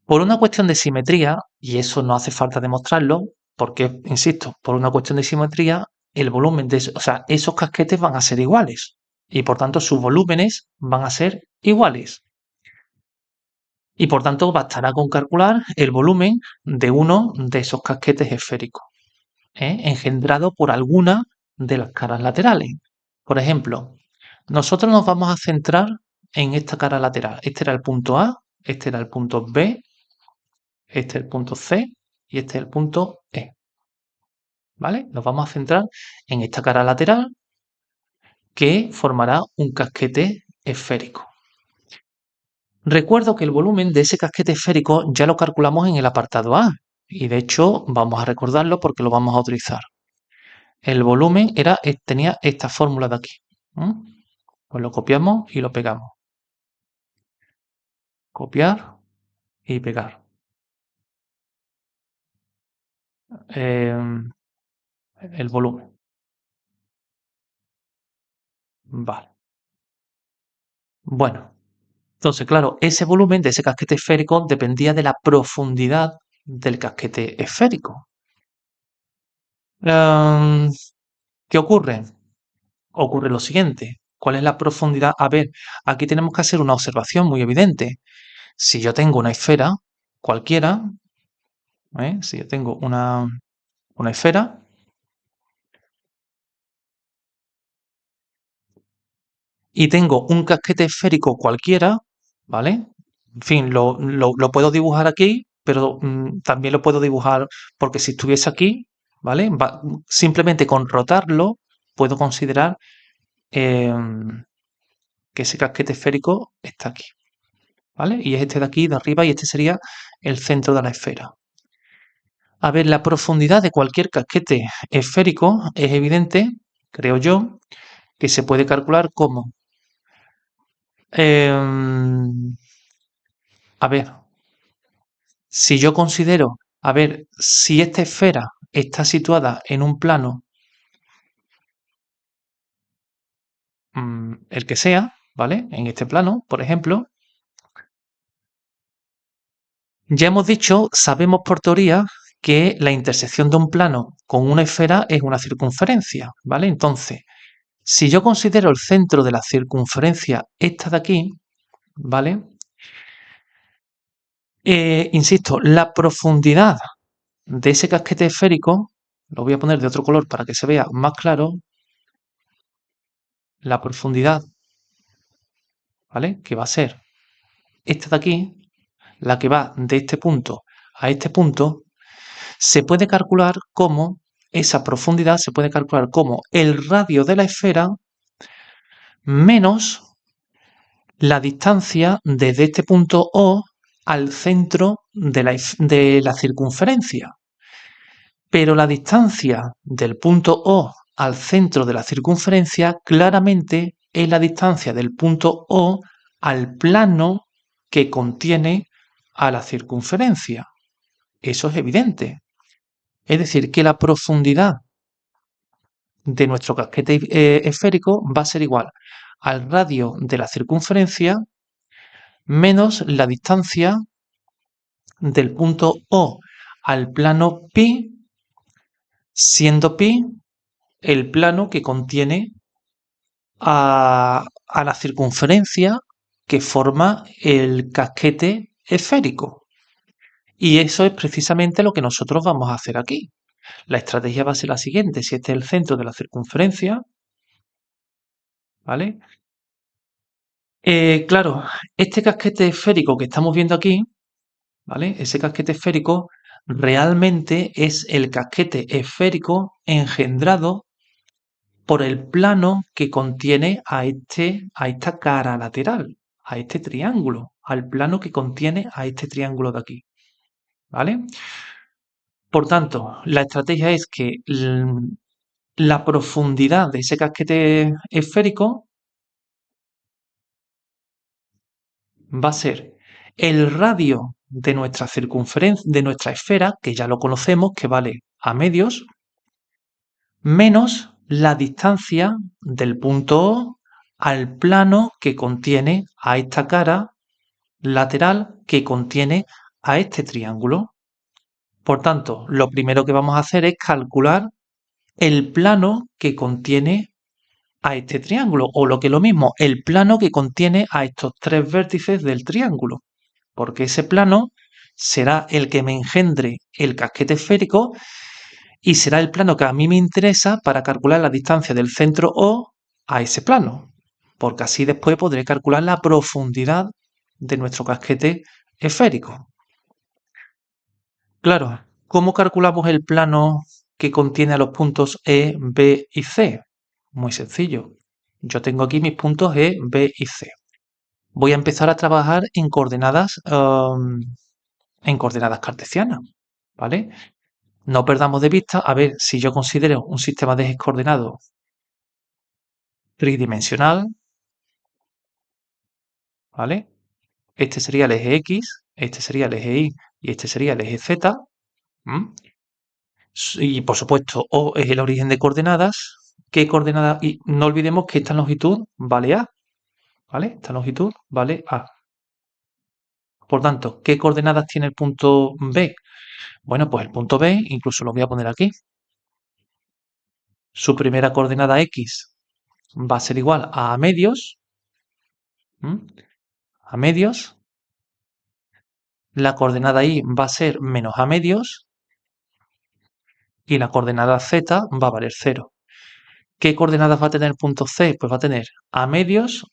Por una cuestión de simetría, y eso no hace falta demostrarlo, porque, insisto, por una cuestión de simetría, el volumen o sea, esos casquetes van a ser iguales y por tanto sus volúmenes van a ser iguales. Y por tanto bastará con calcular el volumen de uno de esos casquetes esféricos, engendrado por alguna de las caras laterales. Por ejemplo, nosotros nos vamos a centrar en esta cara lateral. Este era el punto A, este era el punto B, este es el punto C y este es el punto E. ¿Vale? Nos vamos a centrar en esta cara lateral que formará un casquete esférico. Recuerdo que el volumen de ese casquete esférico ya lo calculamos en el apartado A y de hecho vamos a recordarlo porque lo vamos a utilizar. El volumen tenía esta fórmula de aquí. Pues lo copiamos y lo pegamos. Copiar y pegar. El volumen. Vale. Bueno, entonces, claro, ese volumen de ese casquete esférico dependía de la profundidad del casquete esférico. ¿Qué ocurre? Ocurre lo siguiente. ¿Cuál es la profundidad? A ver, aquí tenemos que hacer una observación muy evidente. Si yo tengo una esfera cualquiera, si yo tengo una esfera y tengo un casquete esférico cualquiera, ¿vale? En fin, lo puedo dibujar aquí, pero también lo puedo dibujar porque si estuviese aquí, ¿vale? Simplemente con rotarlo puedo considerar que ese casquete esférico está aquí, ¿vale? Y es este de aquí, de arriba, y este sería el centro de la esfera. A ver, la profundidad de cualquier casquete esférico es evidente, creo yo, que se puede calcular como... a ver, si yo considero, a ver, si esta esfera está situada en un plano, el que sea, ¿vale? En este plano, por ejemplo, ya hemos dicho, sabemos por teoría que la intersección de un plano con una esfera es una circunferencia, ¿vale? Entonces, si yo considero el centro de la circunferencia esta de aquí, ¿vale? Insisto, la profundidad de ese casquete esférico, lo voy a poner de otro color para que se vea más claro, la profundidad, ¿vale? Que va a ser esta de aquí, la que va de este punto a este punto, se puede calcular como, esa profundidad se puede calcular como el radio de la esfera menos la distancia desde este punto O al centro de la circunferencia. Pero la distancia del punto O al centro de la circunferencia claramente es la distancia del punto O al plano que contiene a la circunferencia. Eso es evidente. Es decir, que la profundidad de nuestro casquete esférico va a ser igual al radio de la circunferencia menos la distancia del punto O al plano pi, siendo pi el plano que contiene a la circunferencia que forma el casquete esférico. Y eso es precisamente lo que nosotros vamos a hacer aquí. La estrategia va a ser la siguiente. Si este es el centro de la circunferencia, ¿vale? Claro, este casquete esférico que estamos viendo aquí, ¿vale? Ese casquete esférico realmente es el casquete esférico engendrado por el plano que contiene a esta cara lateral, a este triángulo, al plano que contiene a este triángulo de aquí, ¿vale? Por tanto, la estrategia es que la profundidad de ese casquete esférico va a ser el radio de nuestra circunferencia, de nuestra esfera, que ya lo conocemos, que vale a medios, menos la distancia del punto O al plano que contiene a esta cara lateral que contiene a este triángulo. Por tanto, lo primero que vamos a hacer es calcular el plano que contiene a este triángulo, o lo que es lo mismo, el plano que contiene a estos tres vértices del triángulo, porque ese plano será el que me engendre el casquete esférico y será el plano que a mí me interesa para calcular la distancia del centro O a ese plano, porque así después podré calcular la profundidad de nuestro casquete esférico. Claro, ¿cómo calculamos el plano que contiene a los puntos E, B y C? Muy sencillo. Yo tengo aquí mis puntos E, B y C. Voy a empezar a trabajar en coordenadas cartesianas, ¿vale? No perdamos de vista, a ver, si yo considero un sistema de ejes coordenados tridimensional, ¿vale? Este sería el eje X, este sería el eje Y y este sería el eje Z. Y por supuesto, O es el origen de coordenadas. ¿Qué coordenada? Y no olvidemos que esta longitud vale A, ¿vale? Esta longitud vale A. Por tanto, ¿qué coordenadas tiene el punto B? Bueno, pues el punto B, incluso lo voy a poner aquí. Su primera coordenada X va a ser igual a medios. A medios. La coordenada Y va a ser menos a medios. Y la coordenada Z va a valer 0. ¿Qué coordenadas va a tener el punto C? Pues va a tener a medios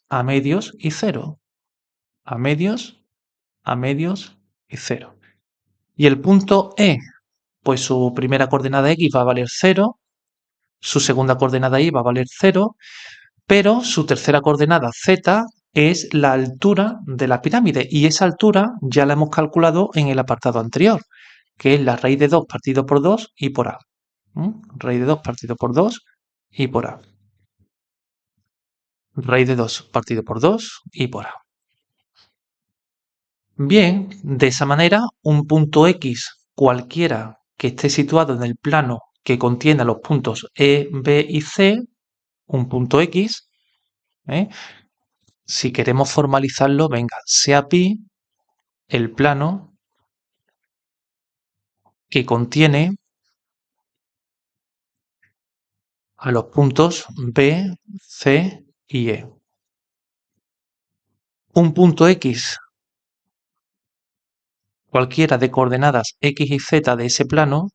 y 0. A medios y 0. Y el punto E, pues su primera coordenada X va a valer 0, su segunda coordenada Y va a valer 0, pero su tercera coordenada Z es la altura de la pirámide y esa altura ya la hemos calculado en el apartado anterior, que es la raíz de 2 partido por 2 y por A. Raíz de 2 partido por 2 y por A. Raíz de 2 partido por 2 y por A. Bien, de esa manera, un punto X cualquiera que esté situado en el plano que contiene los puntos E, B y C, un punto X, ¿eh? Si queremos formalizarlo, venga, sea pi el plano que contiene a los puntos B, C y E. Un punto X cualquiera de coordenadas X y Z de ese plano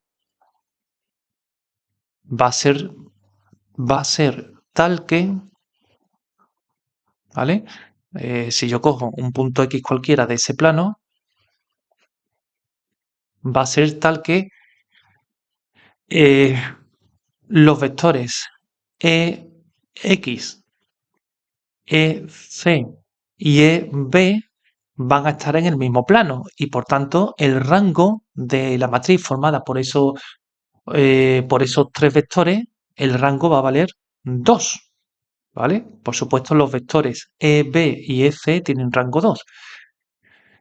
va a ser tal que, ¿vale? Si yo cojo un punto X cualquiera de ese plano, va a ser tal que eh, los vectores EX, EC y EB van a estar en el mismo plano y por tanto el rango de la matriz formada por esos tres vectores, el rango va a valer 2, ¿vale? Por supuesto los vectores EB y EC tienen rango 2.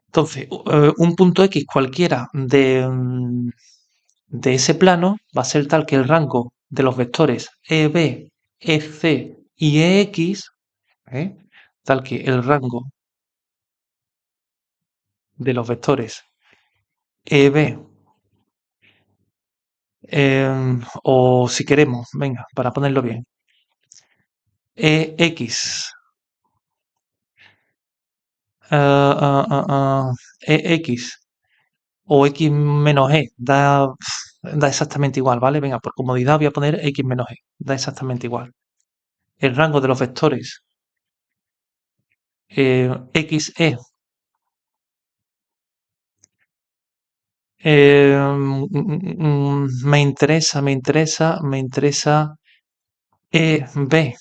Entonces, un punto X cualquiera de ese plano va a ser tal que el rango de los vectores EB, EC y EX, ¿eh? Tal que el rango de los vectores EB, o si queremos, venga, para ponerlo bien, EX, EX o X menos E, da exactamente igual, ¿vale? Venga, por comodidad voy a poner X menos E, da exactamente igual. El rango de los vectores XE me interesa EB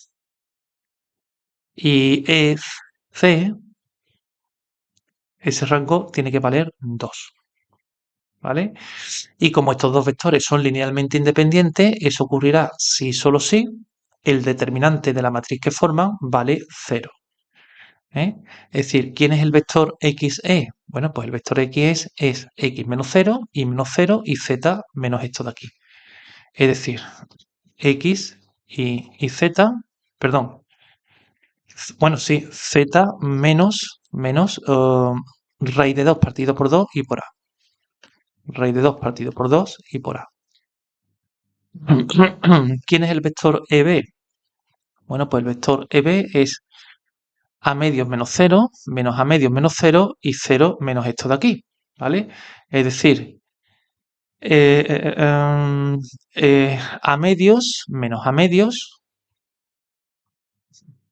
y EC, ese rango tiene que valer 2, ¿vale? Y como estos dos vectores son linealmente independientes, eso ocurrirá si solo si el determinante de la matriz que forman vale 0. ¿Eh? Es decir, ¿quién es el vector XE? Bueno, pues el vector X es X menos 0 y menos 0 y Z menos esto de aquí. Es decir, X y Z, perdón, bueno, sí, Z menos raíz de 2 partido por 2 y por A. Raíz de 2 partido por 2 y por A. ¿Quién es el vector EB? Bueno, pues el vector EB es A medios menos 0, menos A medios menos 0 y 0 menos esto de aquí, ¿vale? Es decir, A medios menos A medios,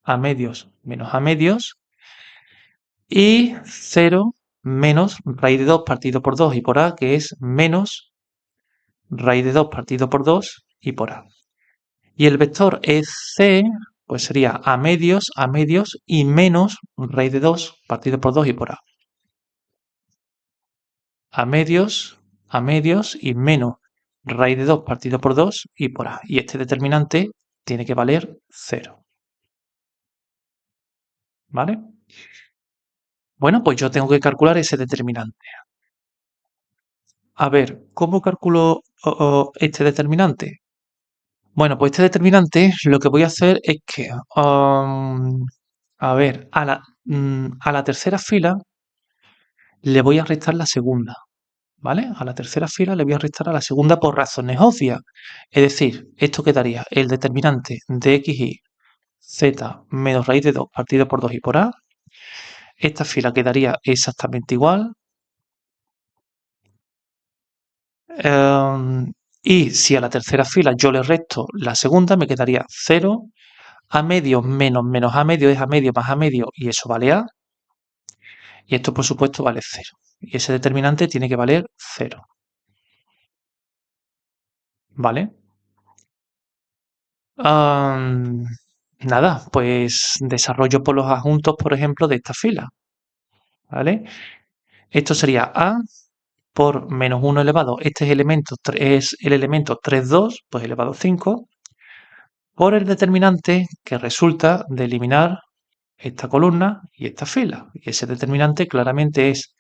A medios menos A medios y 0 menos raíz de 2 partido por 2 y por A, que es menos raíz de 2 partido por 2 y por A. Y el vector EC, pues sería A medios y menos raíz de 2 partido por 2 y por A. A medios y menos raíz de 2 partido por 2 y por A. Y este determinante tiene que valer 0. ¿Vale? Bueno, pues yo tengo que calcular ese determinante. A ver, ¿cómo calculo este determinante? Bueno, pues este determinante lo que voy a hacer es que, a ver, a la tercera fila le voy a restar la segunda, ¿vale? A la tercera fila le voy a restar a la segunda por razones obvias. Es decir, esto quedaría el determinante de x y z menos raíz de 2 partido por 2 y por a. Esta fila quedaría exactamente igual. Y si a la tercera fila yo le resto la segunda, me quedaría 0. A medio menos a medio es a medio más a medio y eso vale a. Y esto por supuesto vale 0. Y ese determinante tiene que valer 0. ¿Vale? Nada, pues desarrollo por los adjuntos, por ejemplo, de esta fila. ¿Vale? Esto sería A por menos 1 elevado, este es el elemento 3, 2, pues elevado a 5, por el determinante que resulta de eliminar esta columna y esta fila. Y ese determinante claramente es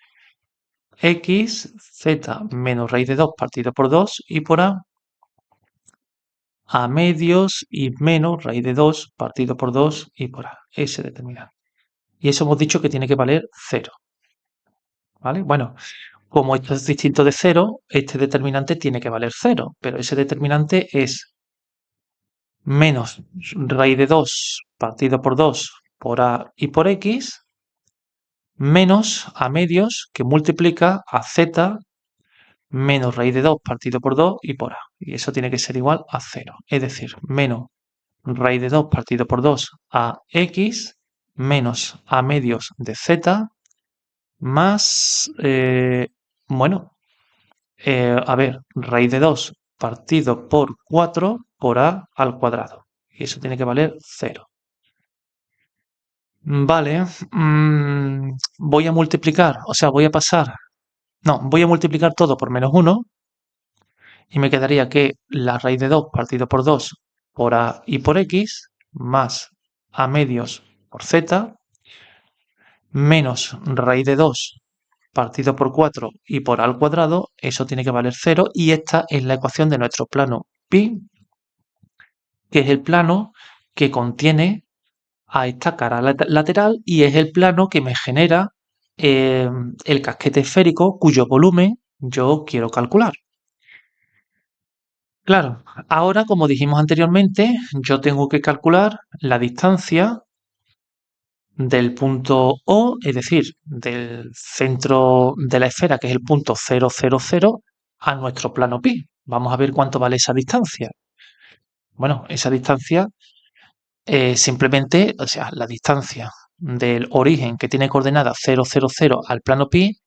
x, z menos raíz de 2 partido por 2 y por a medios y menos raíz de 2 partido por 2 y por a, ese determinante. Y eso hemos dicho que tiene que valer 0. ¿Vale? Bueno, como esto es distinto de 0, este determinante tiene que valer 0, pero ese determinante es menos raíz de 2 partido por 2 por a y por x, menos a medios que multiplica a z menos raíz de 2 partido por 2 y por a. Y eso tiene que ser igual a 0. Es decir, menos raíz de 2 partido por 2 a x menos a medios de z más, bueno, a ver, raíz de 2 partido por 4 por a al cuadrado. Y eso tiene que valer 0. Vale, voy a multiplicar, o sea, voy a pasar, no, voy a multiplicar todo por menos 1 y me quedaría que la raíz de 2 partido por 2 por a y por x más a medios por z menos raíz de 2 partido por 4 y por a al cuadrado, eso tiene que valer 0 y esta es la ecuación de nuestro plano pi, que es el plano que contiene a esta cara lateral y es el plano que me genera el casquete esférico cuyo volumen yo quiero calcular. Claro, ahora como dijimos anteriormente, yo tengo que calcular la distancia del punto O, es decir, del centro de la esfera, que es el punto 0, 0, 0, a nuestro plano pi. Vamos a ver cuánto vale esa distancia. Bueno, esa distancia simplemente, o sea, la distancia del origen que tiene coordenada 0, 0, 0 al plano pi,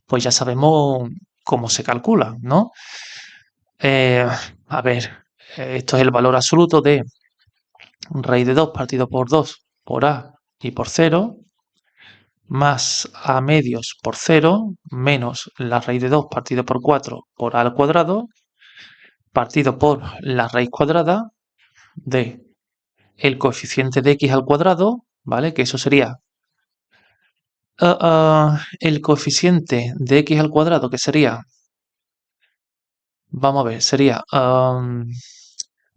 pues ya sabemos cómo se calcula, ¿no? A ver, esto es el valor absoluto de raíz de 2 partido por 2 por a y por 0 más a medios por 0 menos la raíz de 2 partido por 4 por a al cuadrado partido por la raíz cuadrada de el coeficiente de x al cuadrado, ¿vale? Que eso sería el coeficiente de x al cuadrado, que sería, vamos a ver, sería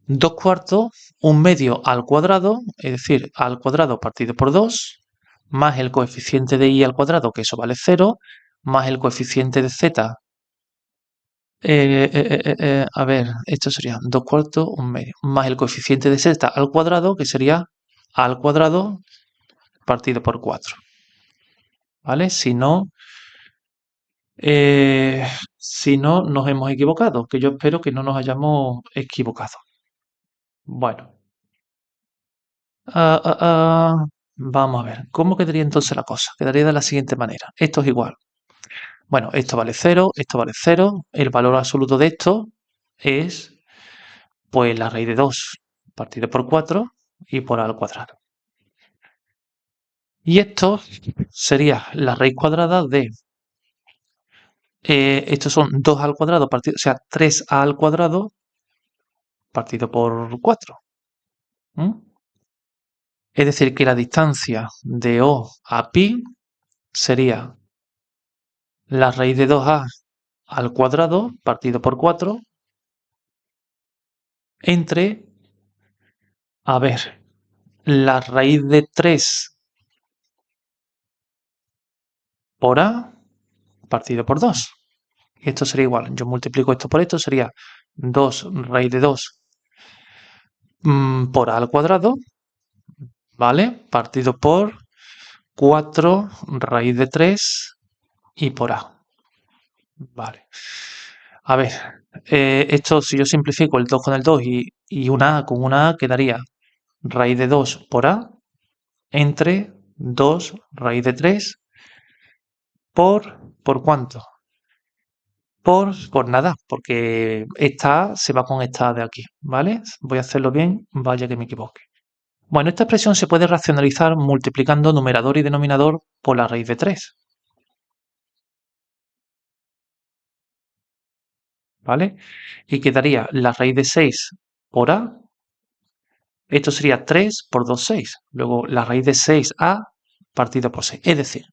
2 cuartos, un medio al cuadrado, es decir, al cuadrado partido por 2, más el coeficiente de y al cuadrado, que eso vale 0, más el coeficiente de z. A ver, esto sería 2 cuartos, un medio, más el coeficiente de z al cuadrado, que sería a al cuadrado partido por 4. ¿Vale? Si no, nos hemos equivocado, que yo espero que no nos hayamos equivocado. Bueno, ah, ah, vamos a ver, ¿cómo quedaría entonces la cosa? Quedaría de la siguiente manera. Esto es igual. Bueno, esto vale 0, esto vale 0. El valor absoluto de esto es, pues, la raíz de 2 partido por 4 y por a al cuadrado. Y esto sería la raíz cuadrada de, estos son 2 al cuadrado, partido, o sea, 3a al cuadrado partido por 4. Es decir, que la distancia de O a pi sería la raíz de 2a al cuadrado partido por 4 entre, a ver, la raíz de 3 por a partido por 2. Y esto sería igual. Yo multiplico esto por esto, sería 2 raíz de 2 por a al cuadrado, ¿vale? Partido por 4 raíz de 3 y por a. Vale. A ver, esto si yo simplifico el 2 con el 2 y una A con una A quedaría raíz de 2 por A entre 2 raíz de 3 ¿por cuánto? Por nada, porque esta A se va con esta A de aquí, ¿vale? Voy a hacerlo bien, vaya que me equivoque. Bueno, esta expresión se puede racionalizar multiplicando numerador y denominador por la raíz de 3. ¿vale? Y quedaría la raíz de 6 por a. Esto sería 3 por 2, 6. Luego la raíz de 6a partido por 6. Es decir,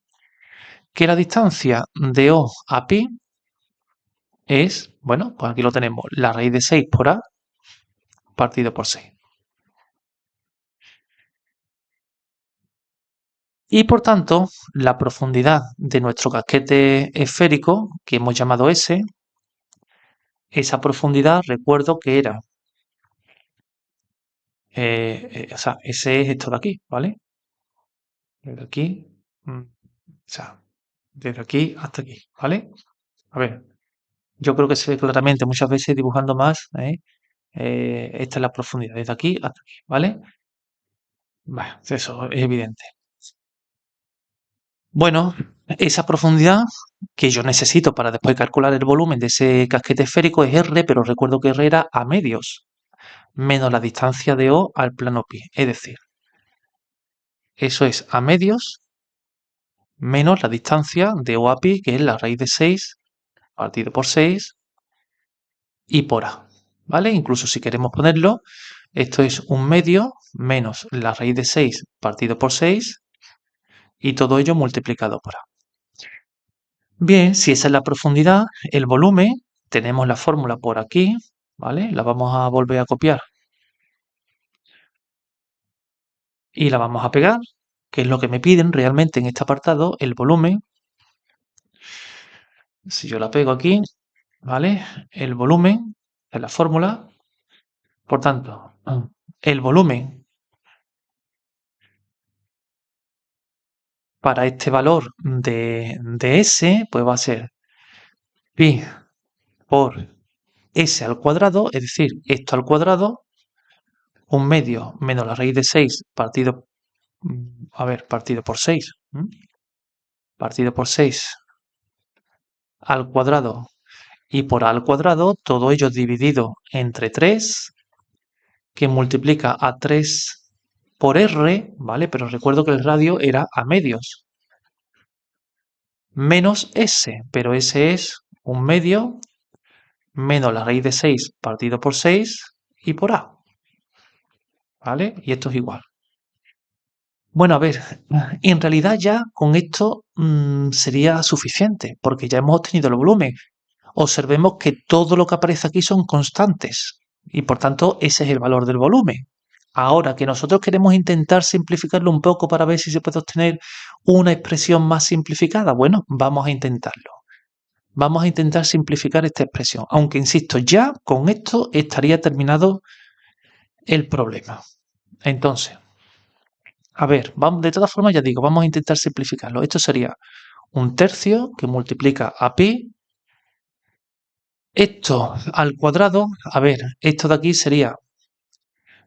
que la distancia de O a pi es, bueno, pues aquí lo tenemos, la raíz de 6 por a partido por 6. Y por tanto, la profundidad de nuestro casquete esférico, que hemos llamado S, esa profundidad recuerdo que era, o sea, S es esto de aquí, ¿vale? Desde aquí, o sea, desde aquí hasta aquí, ¿vale? A ver, yo creo que se ve claramente muchas veces dibujando más, ¿eh? Esta es la profundidad, desde aquí hasta aquí, ¿vale? Bueno, eso es evidente. Bueno, esa profundidad que yo necesito para después calcular el volumen de ese casquete esférico es R, pero recuerdo que R era a medios, menos la distancia de O al plano pi. Es decir, eso es a medios menos la distancia de O a pi, que es la raíz de 6 partido por 6 y por A. ¿Vale? Incluso si queremos ponerlo, esto es un medio menos la raíz de 6 partido por 6 y todo ello multiplicado por A. Bien, si esa es la profundidad, el volumen, tenemos la fórmula por aquí, ¿vale? La vamos a volver a copiar y la vamos a pegar, que es lo que me piden realmente en este apartado, el volumen. Si yo la pego aquí, ¿vale? El volumen es la fórmula. Por tanto, el volumen para este valor de S, pues va a ser pi por S al cuadrado, es decir, esto al cuadrado, un medio menos la raíz de 6 partido, a ver, partido por 6, partido por 6 al cuadrado y por A al cuadrado, todo ello dividido entre 3, que multiplica a 3 por R, ¿vale? Pero recuerdo que el radio era a medios, menos S, pero S es un medio menos la raíz de 6 partido por 6 y por A, ¿vale? Y esto es igual. Bueno, a ver, en realidad ya con esto sería suficiente, porque ya hemos obtenido el volumen. Observemos que todo lo que aparece aquí son constantes y por tanto ese es el valor del volumen. Ahora que nosotros queremos intentar simplificarlo un poco para ver si se puede obtener una expresión más simplificada, bueno, vamos a intentarlo. Vamos a intentar simplificar esta expresión, aunque insisto, ya con esto estaría terminado el problema. Entonces, a ver, vamos, de todas formas ya digo, vamos a intentar simplificarlo. Esto sería un tercio que multiplica a pi. Esto al cuadrado, a ver, esto de aquí sería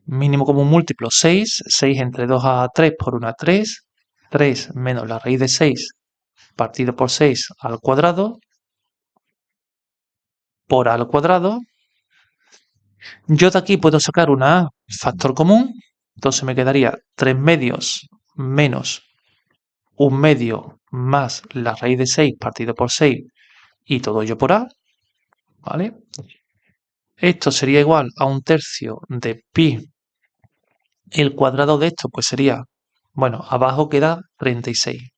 mínimo común múltiplo 6, 6 entre 2 a 3 por 1 a 3, 3 menos la raíz de 6 partido por 6 al cuadrado, por a al cuadrado. Yo de aquí puedo sacar una a factor común, entonces me quedaría 3 medios menos un medio más la raíz de 6 partido por 6 y todo ello por a, ¿vale? Esto sería igual a un tercio de pi. El cuadrado de esto pues sería, bueno, abajo queda 36.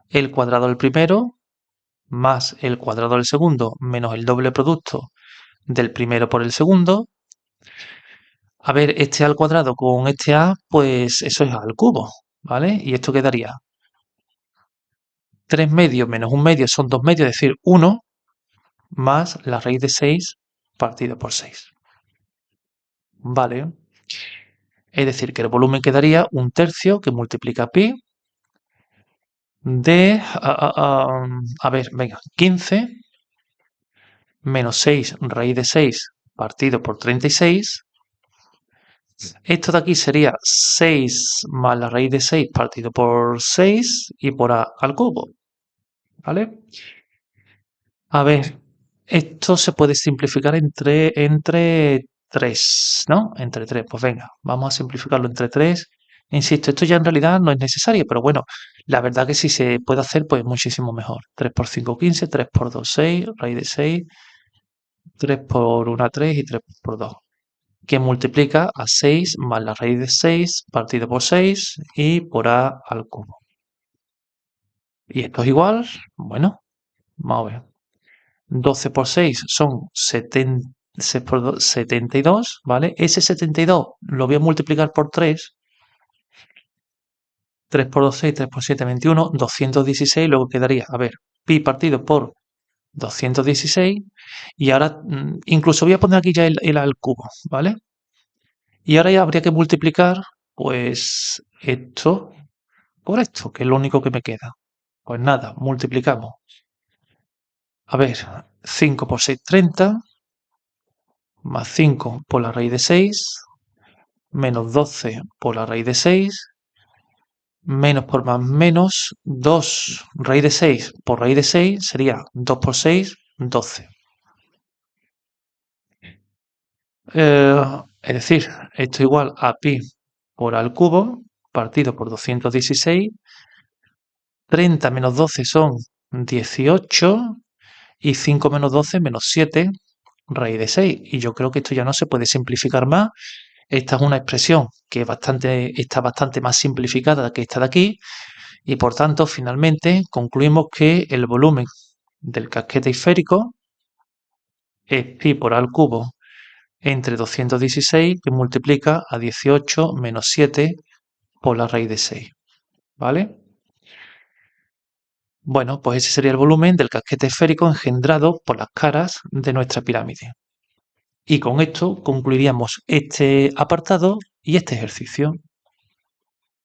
El cuadrado del primero más el cuadrado del segundo menos el doble producto del primero por el segundo. A ver, este a al cuadrado con este a, pues eso es a al cubo, ¿vale? Y esto quedaría 3 medios menos un medio son 2 medios, es decir, 1 más la raíz de 6 partido por 6. ¿Vale? Es decir, que el volumen quedaría un tercio que multiplica pi de, a ver, venga, 15 menos 6 raíz de 6 partido por 36. Esto de aquí sería 6 más la raíz de 6 partido por 6 y por a al cubo. ¿Vale? A ver, esto se puede simplificar entre 3, ¿no? Entre 3. Pues venga, vamos a simplificarlo entre 3. Insisto, esto ya en realidad no es necesario, pero bueno, la verdad que si se puede hacer, pues muchísimo mejor. 3 por 5, 15, 3 por 2, 6, raíz de 6, 3 por 1, 3 y 3 por 2. Que multiplica a 6 más la raíz de 6 partido por 6 y por a al cubo. Y esto es igual, bueno, vamos a ver. 12 por 6 son 70, 72, ¿vale? Ese 72 lo voy a multiplicar por 3. 3 por 2, 6, 3 por 7, 21, 216, luego quedaría, a ver, pi partido por 216, y ahora incluso voy a poner aquí ya el al cubo, ¿vale? Y ahora ya habría que multiplicar, pues, esto por esto, que es lo único que me queda. Pues nada, multiplicamos. A ver, 5 por 6, 30, más 5 por la raíz de 6, menos 12 por la raíz de 6, menos por más menos, 2 raíz de 6 por raíz de 6 sería 2 por 6, 12. Es decir, esto igual a pi por al cubo partido por 216. 30 menos 12 son 18 y 5 menos 12 menos 7 raíz de 6. Y yo creo que esto ya no se puede simplificar más. Esta es una expresión que está bastante más simplificada que esta de aquí y por tanto finalmente concluimos que el volumen del casquete esférico es pi por a al cubo entre 216 que multiplica a 18 menos 7 por la raíz de 6. ¿Vale? Bueno, pues ese sería el volumen del casquete esférico engendrado por las caras de nuestra pirámide. Y con esto concluiríamos este apartado y este ejercicio.